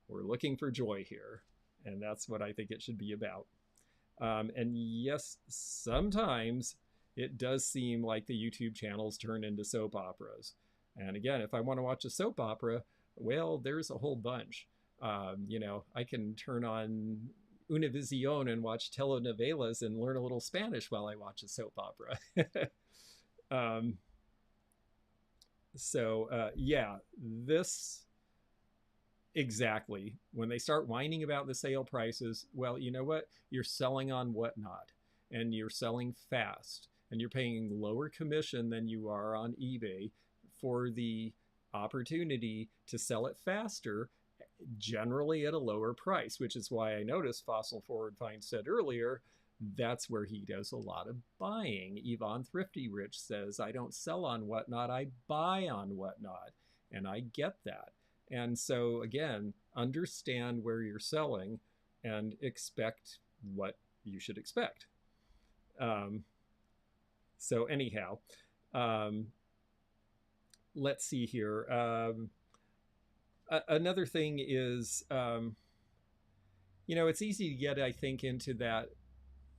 We're looking for joy here. And that's what I think it should be about. And yes, sometimes it does seem like the YouTube channels turn into soap operas. And again, if I want to watch a soap opera, well, there's a whole bunch. You know, I can turn on Univision and watch telenovelas and learn a little Spanish while I watch a soap opera. Yeah, this exactly. When they start whining about the sale prices, well, you know what? You're selling on Whatnot, and you're selling fast, and you're paying lower commission than you are on eBay for the opportunity to sell it faster, generally at a lower price, which is why I noticed Fossil Forward Find said earlier, that's where he does a lot of buying. Yvonne Thrifty Rich says, I don't sell on Whatnot, I buy on Whatnot. And I get that. And so again, understand where you're selling and expect what you should expect. So anyhow, let's see here. Another thing is, you know, it's easy to get, I think, into that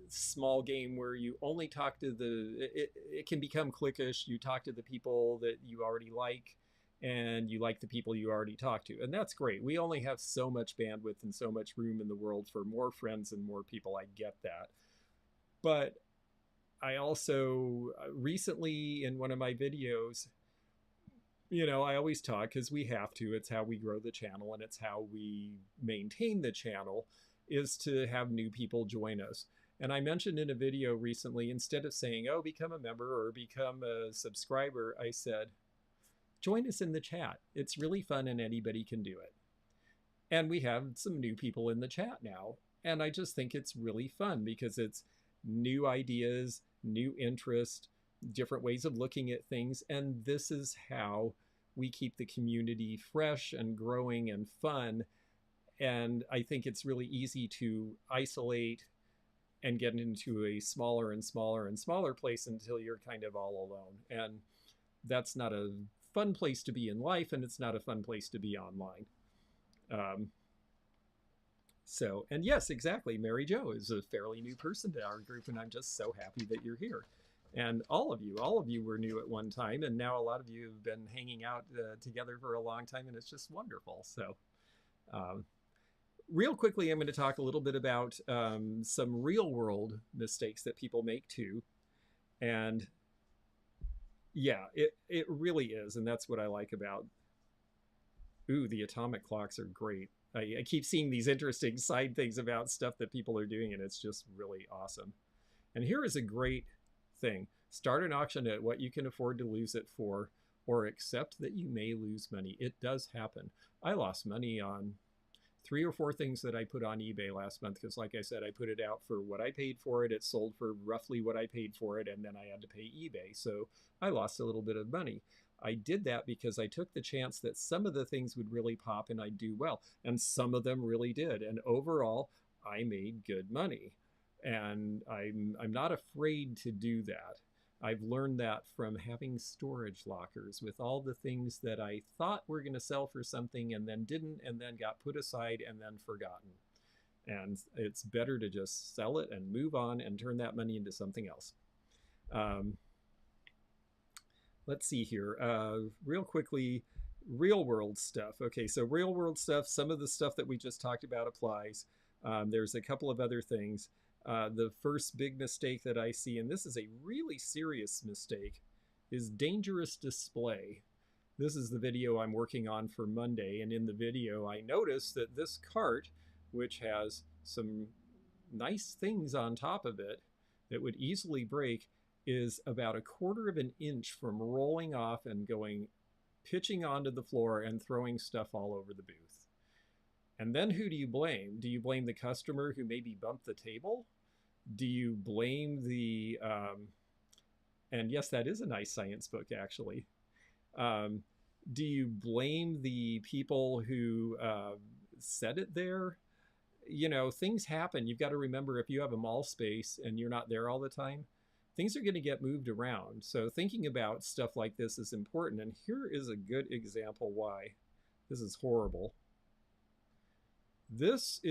small game where you only talk to it can become cliquish. You talk to the people that you already like, and you like the people you already talk to. And that's great. We only have so much bandwidth and so much room in the world for more friends and more people. I get that. But I also recently in one of my videos, you know, I always talk because we have to. It's how we grow the channel and it's how we maintain the channel, is to have new people join us. And I mentioned in a video recently, instead of saying, oh, become a member or become a subscriber, I said, join us in the chat. It's really fun and anybody can do it. And we have some new people in the chat now. And I just think it's really fun because it's new ideas, new interest, different ways of looking at things. And this is how we keep the community fresh and growing and fun. And I think it's really easy to isolate and get into a smaller and smaller and smaller place until you're kind of all alone. And that's not a fun place to be in life, and it's not a fun place to be online. And yes, exactly. Mary Jo is a fairly new person to our group, and I'm just so happy that you're here. And all of you were new at one time, and now a lot of you have been hanging out together for a long time, and it's just wonderful. So real quickly, I'm going to talk a little bit about some real world mistakes that people make too. And yeah, it really is. And that's what I like about, ooh, the atomic clocks are great. I keep seeing these interesting side things about stuff that people are doing, and it's just really awesome. And here is a great thing. Start an auction at what you can afford to lose it for, or accept that you may lose money. It does happen. I lost money on 3 or 4 things that I put on eBay last month because, like I said, I put it out for what I paid for it. It sold for roughly what I paid for it, and then I had to pay eBay. So I lost a little bit of money. I did that because I took the chance that some of the things would really pop and I'd do well, and some of them really did. And overall, I made good money, and I'm not afraid to do that. I've learned that from having storage lockers with all the things that I thought were going to sell for something and then didn't, and then got put aside and then forgotten. And it's better to just sell it and move on and turn that money into something else. Let's see here. Real quickly, real world stuff. Okay, so real world stuff, some of the stuff that we just talked about applies. There's a couple of other things. The first big mistake that I see, and this is a really serious mistake, is dangerous display. This is the video I'm working on for Monday, and in the video I noticed that this cart, which has some nice things on top of it that would easily break, is about 1/4 of an inch from rolling off and pitching onto the floor and throwing stuff all over the booth. And then who do you blame? Do you blame the customer who maybe bumped the table? Do you blame the, and yes, that is a nice science book, actually. Um, do you blame the people who set it there? You know, things happen. You've got to remember, if you have a mall space and you're not there all the time, things are going to get moved around. So thinking about stuff like this is important. And here is a good example why this is horrible. This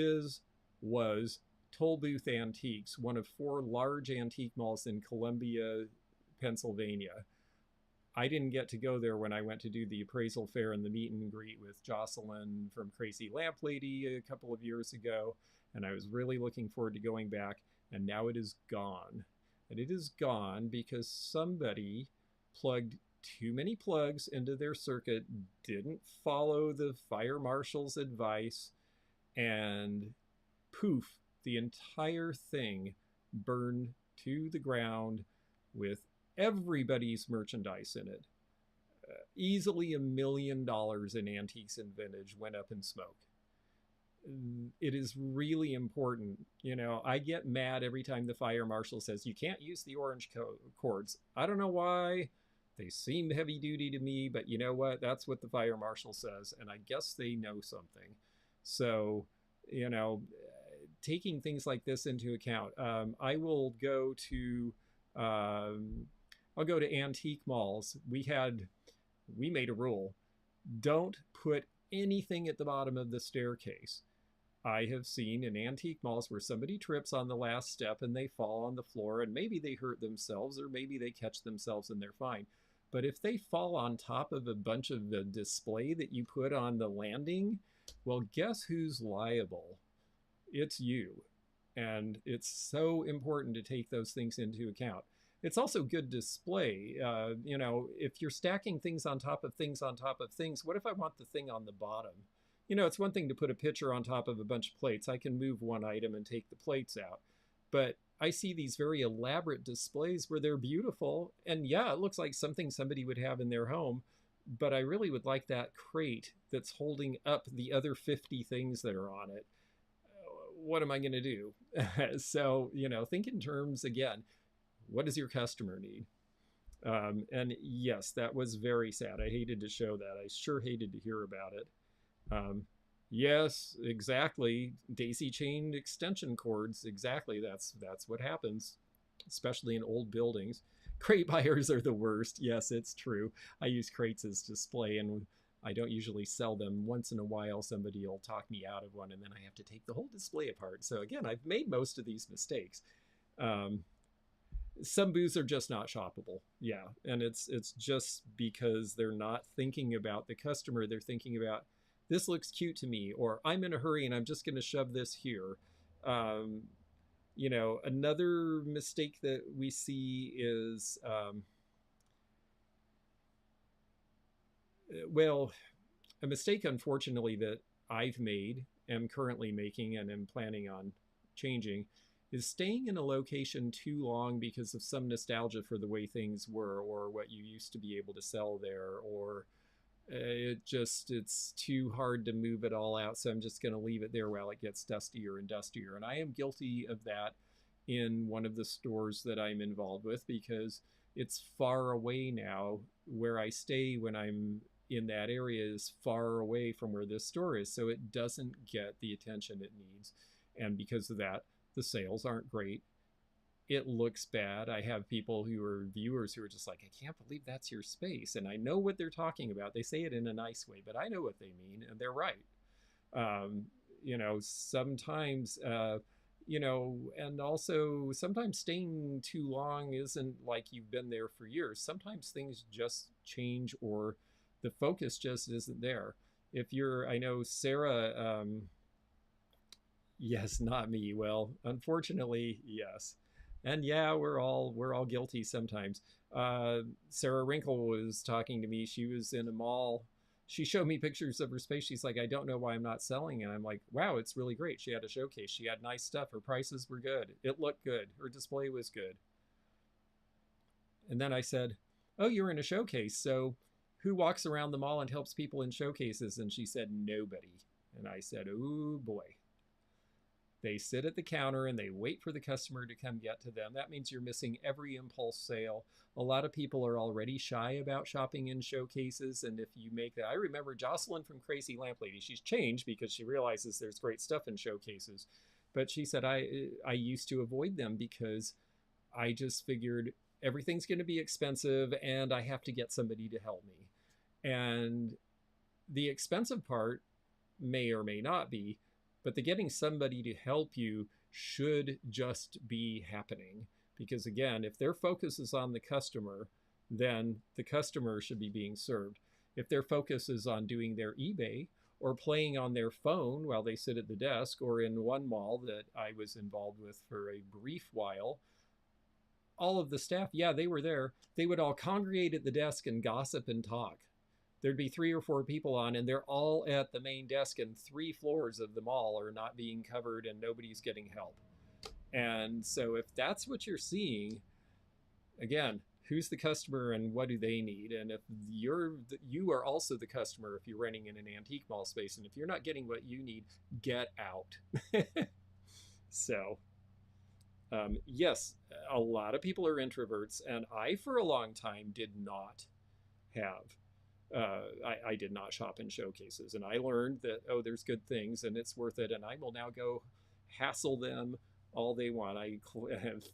was Toll Booth Antiques, one of 4 large antique malls in Columbia, Pennsylvania. I didn't get to go there when I went to do the appraisal fair and the meet and greet with Jocelyn from Crazy Lamp Lady a couple of years ago, and I was really looking forward to going back, and now it is gone. And it is gone because somebody plugged too many plugs into their circuit, didn't follow the fire marshal's advice, and poof, the entire thing burned to the ground with everybody's merchandise in it. Easily $1 million in antiques and vintage went up in smoke. It is really important. You know, I get mad every time the fire marshal says you can't use the orange cords. I don't know why. They seem heavy duty to me, but you know what? That's what the fire marshal says, and I guess they know something. So, you know, taking things like this into account. I will go to I'll go to antique malls. We made a rule: don't put anything at the bottom of the staircase. I have seen in antique malls where somebody trips on the last step and they fall on the floor, and maybe they hurt themselves or maybe they catch themselves and they're fine. But if they fall on top of a bunch of the display that you put on the landing, well, guess who's liable? It's you. And it's so important to take those things into account. It's also good display. You know, if you're stacking things on top of things on top of things, what if I want the thing on the bottom? You know, it's one thing to put a picture on top of a bunch of plates. I can move one item and take the plates out. But I see these very elaborate displays where they're beautiful. And yeah, it looks like something somebody would have in their home. But I really would like that crate that's holding up the other 50 things that are on it. What am I going to do? So, you know, think in terms, again, what does your customer need? And yes, that was very sad. I hated to show that. I sure hated to hear about it. Yes, exactly. Daisy chained extension cords. Exactly. That's what happens, especially in old buildings. Crate buyers are the worst. Yes, it's true. I use crates as display, and I don't usually sell them. Once in a while, somebody will talk me out of one, and then I have to take the whole display apart. So again, I've made most of these mistakes. Some booths are just not shoppable. Yeah, and it's just because they're not thinking about the customer. They're thinking about, this looks cute to me, or I'm in a hurry and I'm just going to shove this here. You know, another mistake that we see is, well, a mistake, unfortunately, that I've made, am currently making, and am planning on changing, is staying in a location too long because of some nostalgia for the way things were, or what you used to be able to sell there, or it's too hard to move it all out, so I'm just going to leave it there while it gets dustier and dustier. And I am guilty of that in one of the stores that I'm involved with, because it's far away now. Where I stay when I'm in that area is far away from where this store is, so it doesn't get the attention it needs. And because of that, the sales aren't great. It looks bad. I have people who are viewers who are just like, I can't believe that's your space. And I know what they're talking about. They say it in a nice way, but I know what they mean, and they're right. You know, sometimes, you know, and also sometimes staying too long isn't like you've been there for years. Sometimes things just change, or the focus just isn't there. If you're, I know Sarah, yes, not me. Well, unfortunately, yes. And yeah, we're all guilty sometimes. Sarah Wrinkle was talking to me. She was in a mall. She showed me pictures of her space. She's like, I don't know why I'm not selling. And I'm like, wow, it's really great. She had a showcase. She had nice stuff. Her prices were good. It looked good. Her display was good. And then I said, oh, you're in a showcase. So who walks around the mall and helps people in showcases? And she said, nobody. And I said, oh boy. They sit at the counter and they wait for the customer to come get to them. That means you're missing every impulse sale. A lot of people are already shy about shopping in showcases. And if you make that, I remember Jocelyn from Crazy Lamp Lady. She's changed because she realizes there's great stuff in showcases. But she said, I used to avoid them because I just figured everything's going to be expensive and I have to get somebody to help me. And the expensive part may or may not be, but the getting somebody to help you should just be happening. Because again, if their focus is on the customer, then the customer should be being served. If their focus is on doing their eBay or playing on their phone while they sit at the desk, or in one mall that I was involved with for a brief while, all of the staff, yeah, they were there. They would all congregate at the desk and gossip and talk. There'd be 3 or 4 people on, and they're all at the main desk, and 3 floors of the mall are not being covered and nobody's getting help. And so if that's what you're seeing, again, who's the customer and what do they need? And if you are also the customer if you're renting in an antique mall space, and if you're not getting what you need, get out. So yes, a lot of people are introverts, and I for a long time did not have I did not shop in showcases, and I learned that, oh, there's good things and it's worth it, and I will now go hassle them all they want.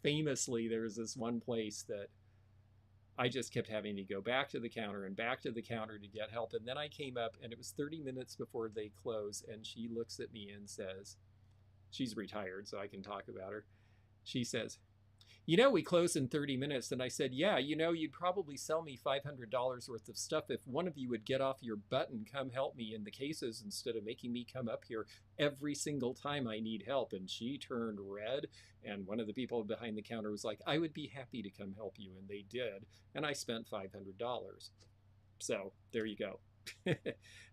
Famously, there's this one place that I just kept having to go back to the counter and back to the counter to get help, and then I came up and it was 30 minutes before they close, and she looks at me and says, she's retired so I can talk about her. She says, you know, we close in 30 minutes. And I said, yeah, you know, you'd probably sell me $500 worth of stuff if one of you would get off your butt and come help me in the cases instead of making me come up here every single time I need help. And she turned red. And one of the people behind the counter was like, I would be happy to come help you. And they did. And I spent $500. So there you go.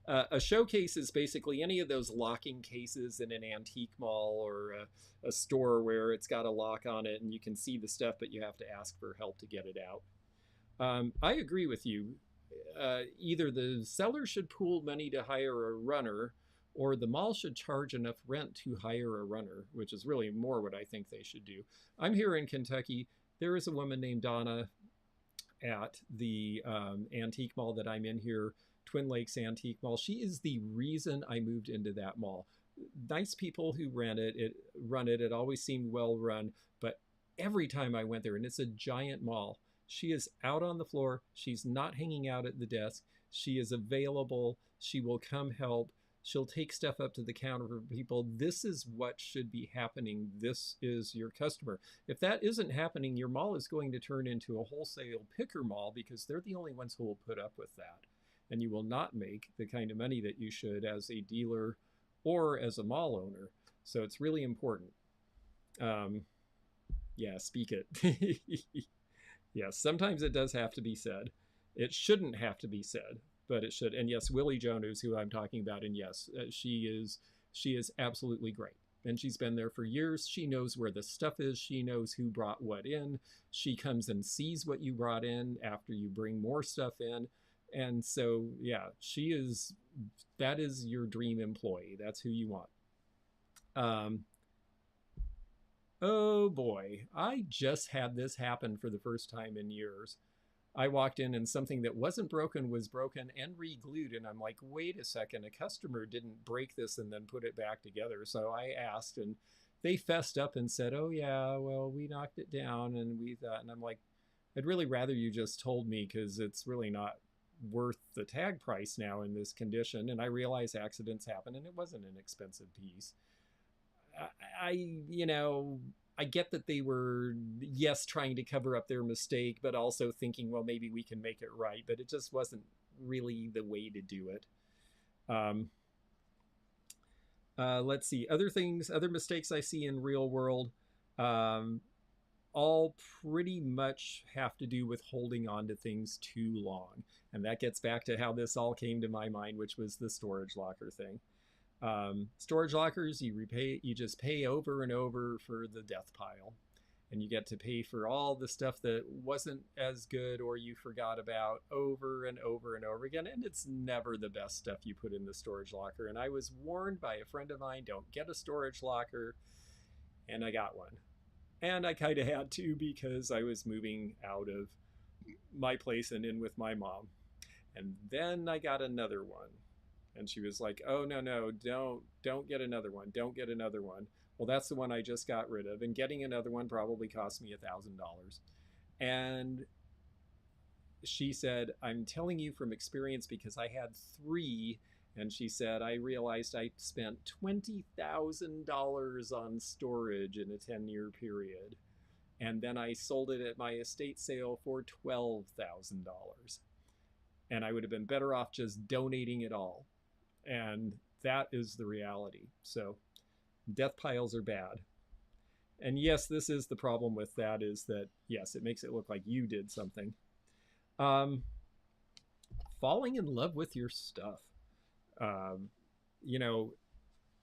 A showcase is basically any of those locking cases in an antique mall or a store where it's got a lock on it and you can see the stuff, but you have to ask for help to get it out. I agree with you. Either the seller should pool money to hire a runner, or the mall should charge enough rent to hire a runner, which is really more what I think they should do. I'm here in Kentucky. There is a woman named Donna at the antique mall that I'm in here, Twin Lakes Antique Mall. She is the reason I moved into that mall. Nice people who run it. It always seemed well run, but every time I went there, and it's a giant mall, she is out on the floor. She's not hanging out at the desk. She is available. She will come help. She'll take stuff up to the counter for people. This is what should be happening. This is your customer. If that isn't happening, your mall is going to turn into a wholesale picker mall because they're the only ones who will put up with that. And you will not make the kind of money that you should as a dealer or as a mall owner. So it's really important. Yeah, speak it. Yes, sometimes it does have to be said. It shouldn't have to be said, but it should. And yes, Willie Jones is who I'm talking about. And yes, she is absolutely great. And she's been there for years. She knows where the stuff is. She knows who brought what in. She comes and sees what you brought in after you bring more stuff in. And so, yeah, that is your dream employee. That's who you want. Oh boy, I just had this happen for the first time in years. I walked in and something that wasn't broken was broken and re-glued. And I'm like, wait a second, a customer didn't break this and then put it back together. So I asked, and they fessed up and said, oh yeah, well, we knocked it down and we thought, and I'm like, I'd really rather you just told me, because it's really not worth the tag price now in this condition. And I realize accidents happen and it wasn't an expensive piece. I get that they were, yes, trying to cover up their mistake, but also thinking, well, maybe we can make it right. But it just wasn't really the way to do it. Let's see, other mistakes I see in real world, all pretty much have to do with holding on to things too long. And that gets back to how this all came to my mind, which was the storage locker thing. Storage lockers, you just pay over and over for the death pile, and you get to pay for all the stuff that wasn't as good or you forgot about over and over and over again. And it's never the best stuff you put in the storage locker. And I was warned by a friend of mine, don't get a storage locker. and I got one. And I kind of had to because I was moving out of my place and in with my mom. And then I got another one. And she was like, "Oh, no, no, don't get another one. Don't get another one." Well, that's the one I just got rid of. And getting another one probably cost me $1,000. And she said, "I'm telling you from experience because I had three." And she said, "I realized I spent $20,000 on storage in a 10-year period. And then I sold it at my estate sale for $12,000. And I would have been better off just donating it all." And that is the reality. So death piles are bad. And yes, this is the problem with that, is that, yes, it makes it look like you did something. Falling in love with your stuff. You know,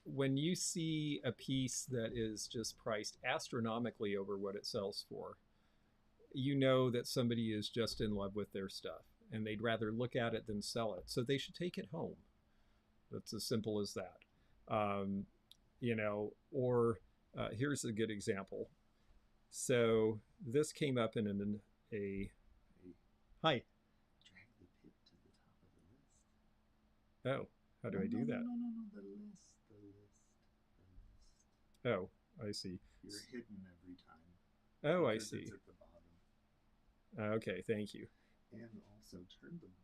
when you see a piece that is just priced astronomically over what it sells for, you know that somebody is just in love with their stuff and they'd rather look at it than sell it. So they should take it home. That's as simple as that. You know, or here's a good example. So this came up in a hi. Drag the pip to the top of the list. Oh, how do I do that? No, the list. Oh, I see. You're hidden every time. Oh, I see. It's at the bottom. Okay, thank you. And also turn the mic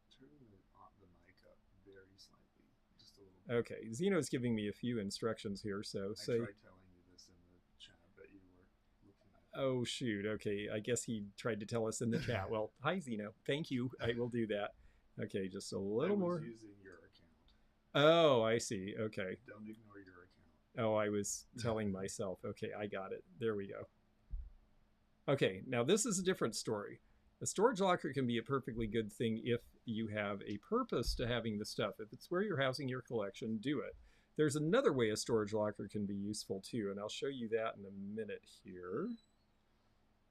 up very slightly, just a little bit. Okay, Zeno's giving me a few instructions here, so I tried telling you this in the chat, but you were looking at it. Oh, shoot. Okay, I guess he tried to tell us in the chat. Well, hi, Zeno. Thank you. I will do that. Okay, just a little more. I was using your account. Oh, I see. Okay. Don't ignore your account. Oh, I was telling myself. Okay, I got it. There we go. Okay, now this is a different story. A storage locker can be a perfectly good thing if you have a purpose to having the stuff. If it's where you're housing your collection, do it. There's another way a storage locker can be useful too, and I'll show you that in a minute here.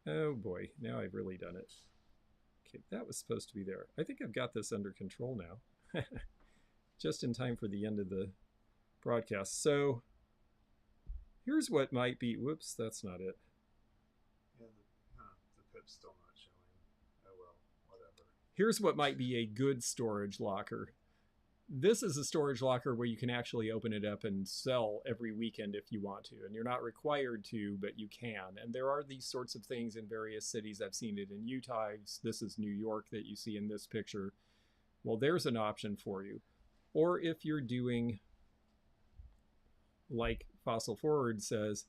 Oh boy, now I've really done it. Okay, that was supposed to be there. I think I've got this under control now. Just in time for the end of the broadcast. So here's what might be, whoops, that's not it. Yeah, the pip's still not showing. Oh well, whatever. Here's what might be a good storage locker. This is a storage locker where you can actually open it up and sell every weekend if you want to. And you're not required to, but you can. And there are these sorts of things in various cities. I've seen it in Utah. This is New York that you see in this picture. Well, there's an option for you. Or if you're doing, like Fossil Forward says,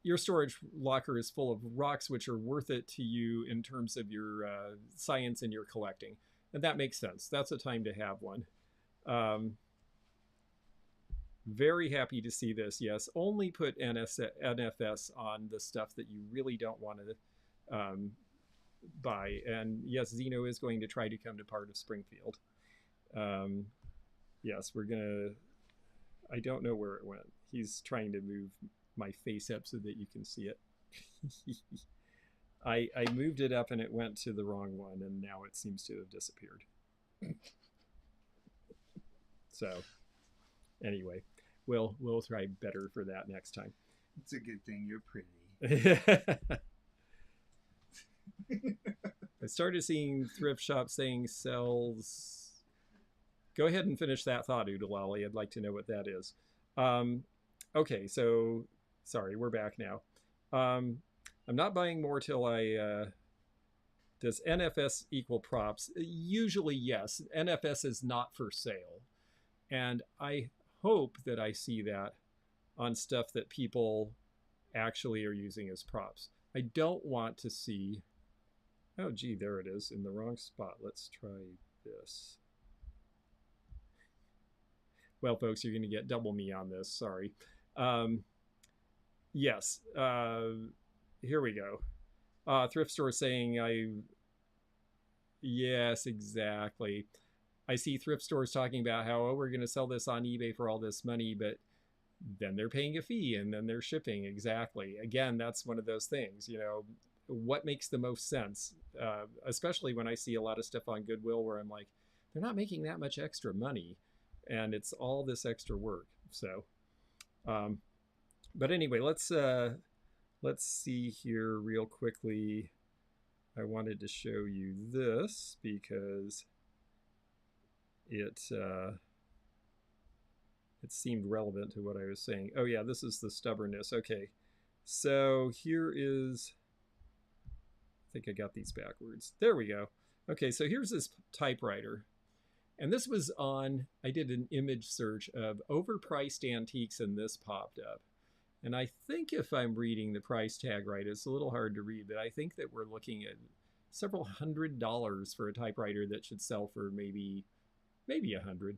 your storage locker is full of rocks which are worth it to you in terms of your science and your collecting. And that makes sense. That's a time to have one. Very happy to see this. Yes, only put NFS on the stuff that you really don't want to buy. And yes, Zeno is going to try to come to part of Springfield. Yes, we're going to... I don't know where it went. He's trying to move my face up so that you can see it. I moved it up and it went to the wrong one, and now it seems to have disappeared. So anyway, we'll try better for that next time. It's a good thing you're pretty. I started seeing thrift shops saying sells. Go ahead and finish that thought, Oodalali. I'd like to know what that is. Okay, so sorry, we're back now. I'm not buying more till I... does NFS equal props? Usually, yes. NFS is not for sale. And I hope that I see that on stuff that people actually are using as props. I don't want to see... Oh, gee, there it is in the wrong spot. Let's try this. Well, folks, you're going to get double me on this. Sorry. Yes. Here we go. Thrift store saying yes, exactly. I see thrift stores talking about how, oh, we're going to sell this on eBay for all this money, but then they're paying a fee and then they're shipping. Exactly. Again, that's one of those things, you know, what makes the most sense? Especially when I see a lot of stuff on Goodwill where I'm like, they're not making that much extra money and it's all this extra work. So, But anyway, let's see here real quickly. I wanted to show you this because it seemed relevant to what I was saying. Oh yeah, this is the stubbornness. Okay, so here is, I think I got these backwards. There we go. Okay, so here's this typewriter. And this was on, I did an image search of overpriced antiques and this popped up. And I think if I'm reading the price tag right, it's a little hard to read, but I think that we're looking at several $100s for a typewriter that should sell for maybe $100.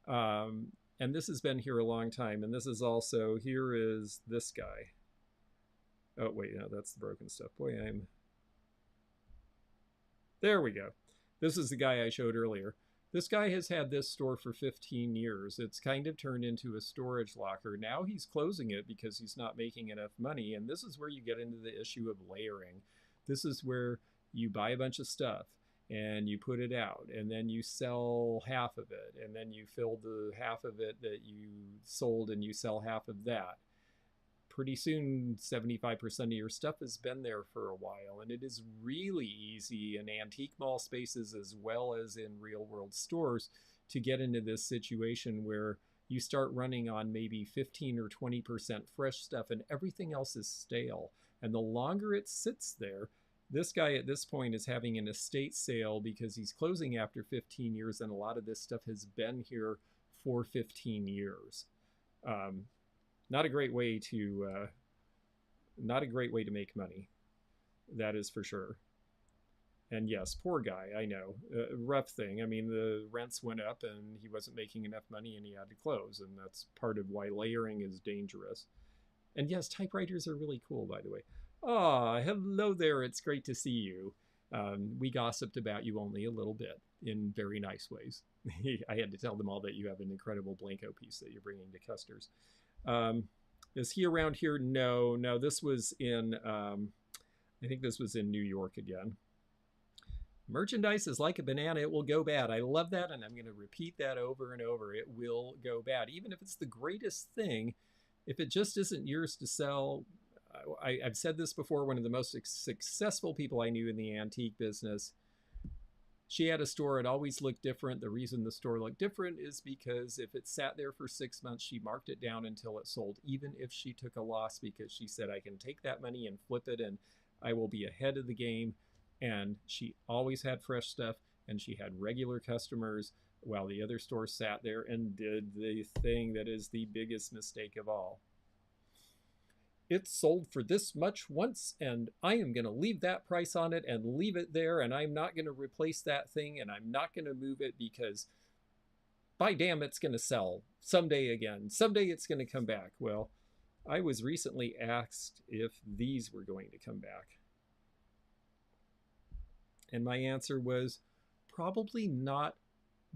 And this has been here a long time. And this is also, here is this guy. Oh, wait, no, that's the broken stuff. Boy, there we go. This is the guy I showed earlier. This guy has had this store for 15 years. It's kind of turned into a storage locker. Now he's closing it because he's not making enough money. And this is where you get into the issue of layering. This is where you buy a bunch of stuff and you put it out, and then you sell half of it, and then you fill the half of it that you sold and you sell half of that. Pretty soon 75% of your stuff has been there for a while, and it is really easy in antique mall spaces as well as in real world stores to get into this situation where you start running on maybe 15 or 20% fresh stuff and everything else is stale. And the longer it sits there, this guy at this point is having an estate sale because he's closing after 15 years, and a lot of this stuff has been here for 15 years. Not a great way to make money. That is for sure. And yes, poor guy, I know. Rough thing. I mean, the rents went up and he wasn't making enough money and he had to close. And that's part of why layering is dangerous. And yes, typewriters are really cool, by the way. Ah, hello there. It's great to see you. We gossiped about you only a little bit in very nice ways. I had to tell them all that you have an incredible Blanco piece that you're bringing to Custer's. Is he around here? No, this was in, I think this was in New York again. Merchandise is like a banana. It will go bad. I love that, and I'm going to repeat that over and over. It will go bad. Even if it's the greatest thing, if it just isn't yours to sell. I've said this before, one of the most successful people I knew in the antique business, she had a store. It always looked different. The reason the store looked different is because if it sat there for 6 months, she marked it down until it sold, even if she took a loss, because she said, I can take that money and flip it and I will be ahead of the game. And she always had fresh stuff, and she had regular customers while the other store sat there and did the thing that is the biggest mistake of all. It sold for this much once, and I am going to leave that price on it and leave it there, and I'm not going to replace that thing, and I'm not going to move it because, by damn, it's going to sell someday again. Someday it's going to come back. Well, I was recently asked if these were going to come back. And my answer was probably not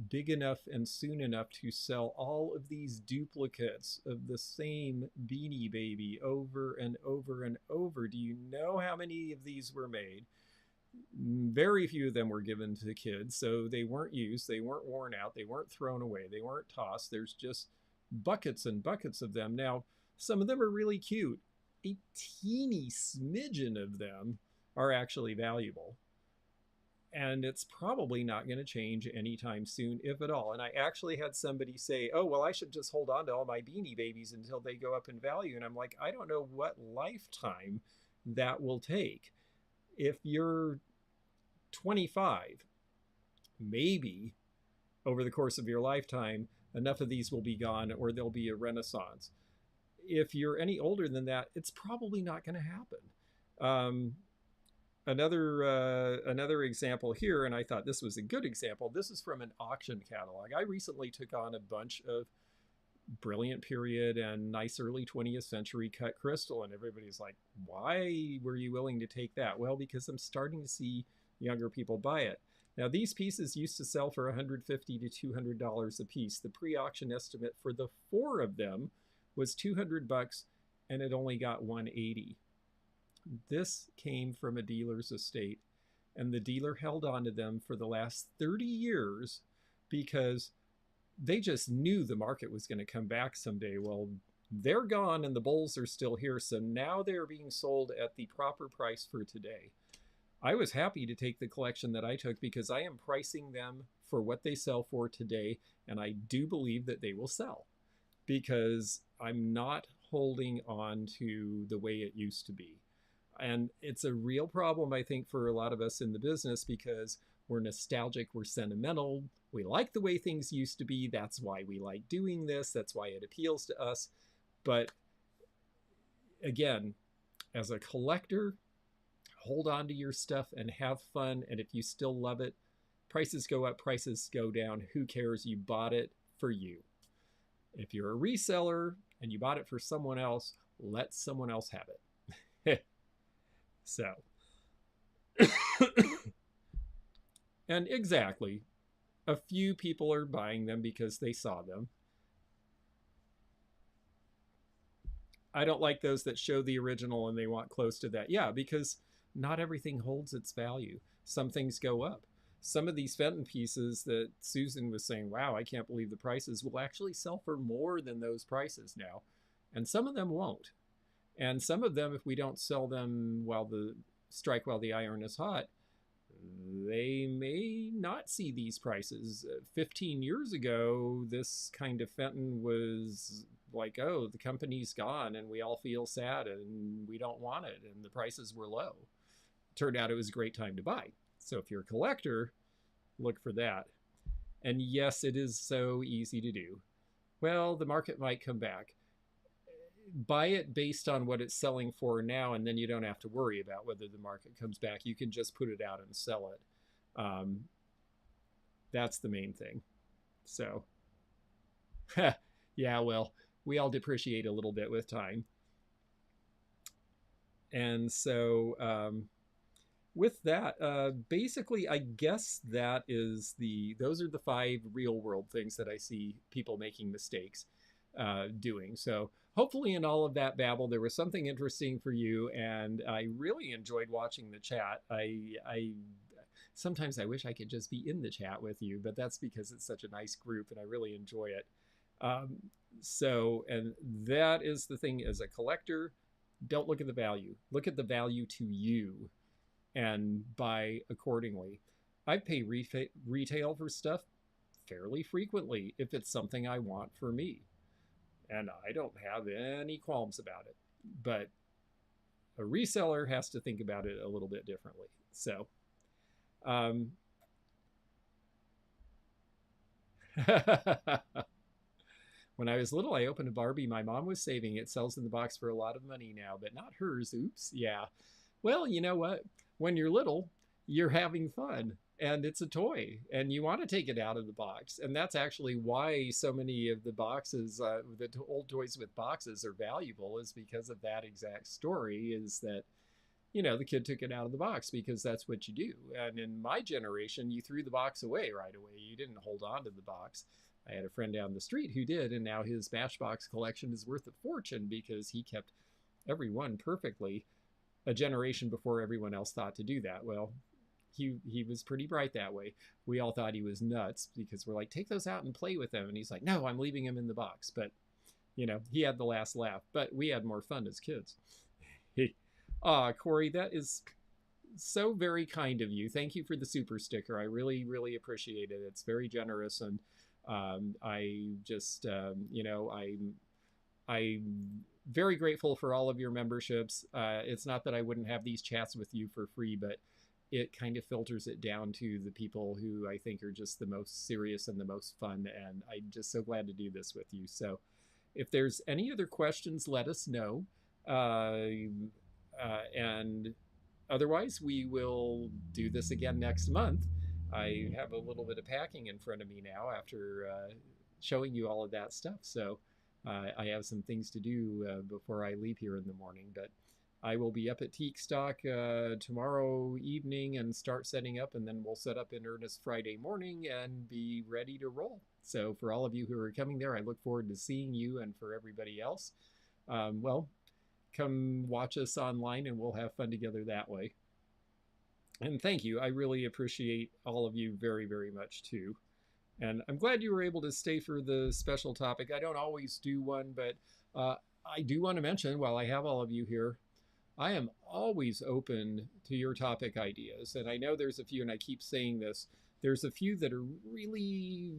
big enough and soon enough to sell all of these duplicates of the same Beanie Baby over and over and over. Do you know how many of these were made? Very few of them were given to the kids, so they weren't used, they weren't worn out, they weren't thrown away, they weren't tossed. There's just buckets and buckets of them. Now, some of them are really cute. A teeny smidgen of them are actually valuable. And it's probably not going to change anytime soon, if at all. And I actually had somebody say, oh, well, I should just hold on to all my Beanie Babies until they go up in value. And I'm like, I don't know what lifetime that will take. If you're 25, maybe over the course of your lifetime, enough of these will be gone or there'll be a renaissance. If you're any older than that, it's probably not going to happen. Another example here, and I thought this was a good example. This is from an auction catalog. I recently took on a bunch of brilliant period and nice early 20th century cut crystal, and everybody's like, why were you willing to take that? Well, because I'm starting to see younger people buy it. Now, these pieces used to sell for $150 to $200 a piece. The pre-auction estimate for the 4 of them was $200, and it only got $180. This came from a dealer's estate, and the dealer held on to them for the last 30 years because they just knew the market was going to come back someday. Well, They're gone and the bowls are still here. So now they're being sold at the proper price for today. I was happy to take the collection that I took because I am pricing them for what they sell for today. And I do believe that they will sell because I'm not holding on to the way it used to be. And it's a real problem, I think, for a lot of us in the business because we're nostalgic, we're sentimental, we like the way things used to be. That's why we like doing this, that's why it appeals to us. But again, as a collector, hold on to your stuff and have fun. And if you still love it, prices go up, prices go down. Who cares? You bought it for you. If you're a reseller and you bought it for someone else, let someone else have it. So, and exactly, a few people are buying them because they saw them. I don't like those that show the original and they want close to that. Yeah, because not everything holds its value. Some things go up. Some of these Fenton pieces that Susan was saying, wow, I can't believe the prices, will actually sell for more than those prices now. And some of them won't. And some of them, if we don't sell them while the iron is hot, they may not see these prices. 15 years ago, this kind of Fenton was like, oh, the company's gone and we all feel sad and we don't want it. And the prices were low. Turned out it was a great time to buy. So if you're a collector, look for that. And yes, it is so easy to do. Well, the market might come back. Buy it based on what it's selling for now, and then you don't have to worry about whether the market comes back. You can just put it out and sell it. That's the main thing. So, yeah, well, we all depreciate a little bit with time. And so, with that, basically, I guess those are the 5 real world things that I see people making mistakes doing. So hopefully in all of that babble, there was something interesting for you. And I really enjoyed watching the chat. I sometimes I wish I could just be in the chat with you, but that's because it's such a nice group and I really enjoy it. And that is the thing as a collector, don't look at the value, look at the value to you and buy accordingly. I pay retail for stuff fairly frequently if it's something I want for me. And I don't have any qualms about it. But a reseller has to think about it a little bit differently. So, when I was little, I opened a Barbie my mom was saving. It sells in the box for a lot of money now, but not hers. Oops. Yeah. Well, you know what? When you're little, you're having fun. And it's a toy and you want to take it out of the box. And that's actually why so many of the boxes, the old toys with boxes are valuable, is because of that exact story, is that, you know, the kid took it out of the box because that's what you do. And in my generation, you threw the box away right away. You didn't hold on to the box. I had a friend down the street who did, and now his Matchbox collection is worth a fortune because he kept every one perfectly a generation before everyone else thought to do that. Well, he was pretty bright that way. We all thought he was nuts because we're like, take those out and play with them. And he's like, no, I'm leaving them in the box. But, you know, he had the last laugh. But we had more fun as kids. Corey, that is so very kind of you. Thank you for the super sticker. I really, really appreciate it. It's very generous. And I just, I'm very grateful for all of your memberships. It's not that I wouldn't have these chats with you for free, but it kind of filters it down to the people who I think are just the most serious and the most fun. And I'm just so glad to do this with you. So if there's any other questions, let us know. And otherwise, we will do this again next month. I have a little bit of packing in front of me now after showing you all of that stuff. So I have some things to do before I leave here in the morning. But I will be up at Teak Stock tomorrow evening and start setting up, and then we'll set up in earnest Friday morning and be ready to roll. So for all of you who are coming there, I look forward to seeing you, and for everybody else, well, come watch us online and we'll have fun together that way. And thank you. I really appreciate all of you very, very much too. And I'm glad you were able to stay for the special topic. I don't always do one, but Uh, I do want to mention, while I have all of you here, I am always open to your topic ideas. And I know there's a few, and I keep saying this, there's a few that are really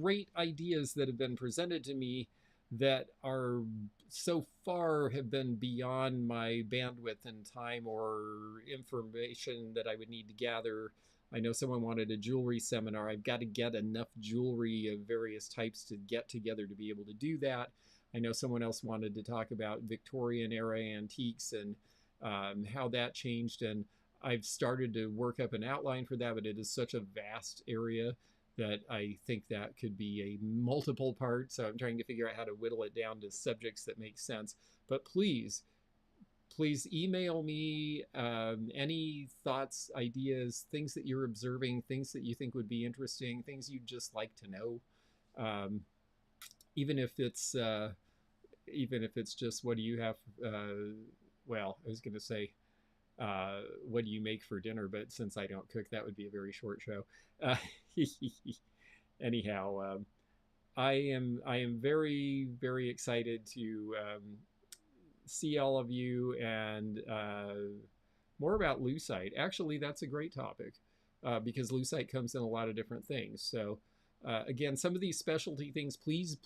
great ideas that have been presented to me that are so far have been beyond my bandwidth and time or information that I would need to gather. I know someone wanted a jewelry seminar. I've got to get enough jewelry of various types to get together to be able to do that. I know someone else wanted to talk about Victorian era antiques and how that changed. And I've started to work up an outline for that, but it is such a vast area that I think that could be a multiple part. So I'm trying to figure out how to whittle it down to subjects that make sense. But please email me any thoughts, ideas, things that you're observing, things that you think would be interesting, things you'd just like to know. Um, even if it's just what do you have? Well, I was going to say what do you make for dinner, but since I don't cook, that would be a very short show. Uh, anyhow, I am very excited to see all of you and more about lucite. Actually, that's a great topic because lucite comes in a lot of different things. So again, some of these specialty things, please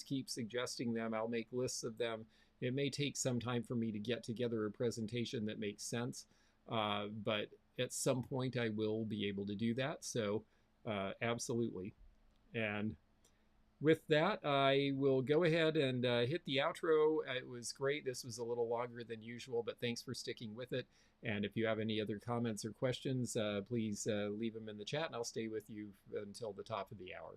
keep suggesting them. I'll make lists of them. It may take some time for me to get together a presentation that makes sense, but at some point I will be able to do that. So absolutely. And with that, I will go ahead and hit the outro. It was great. This was a little longer than usual, but thanks for sticking with it. And if you have any other comments or questions, please leave them in the chat, and I'll stay with you until the top of the hour.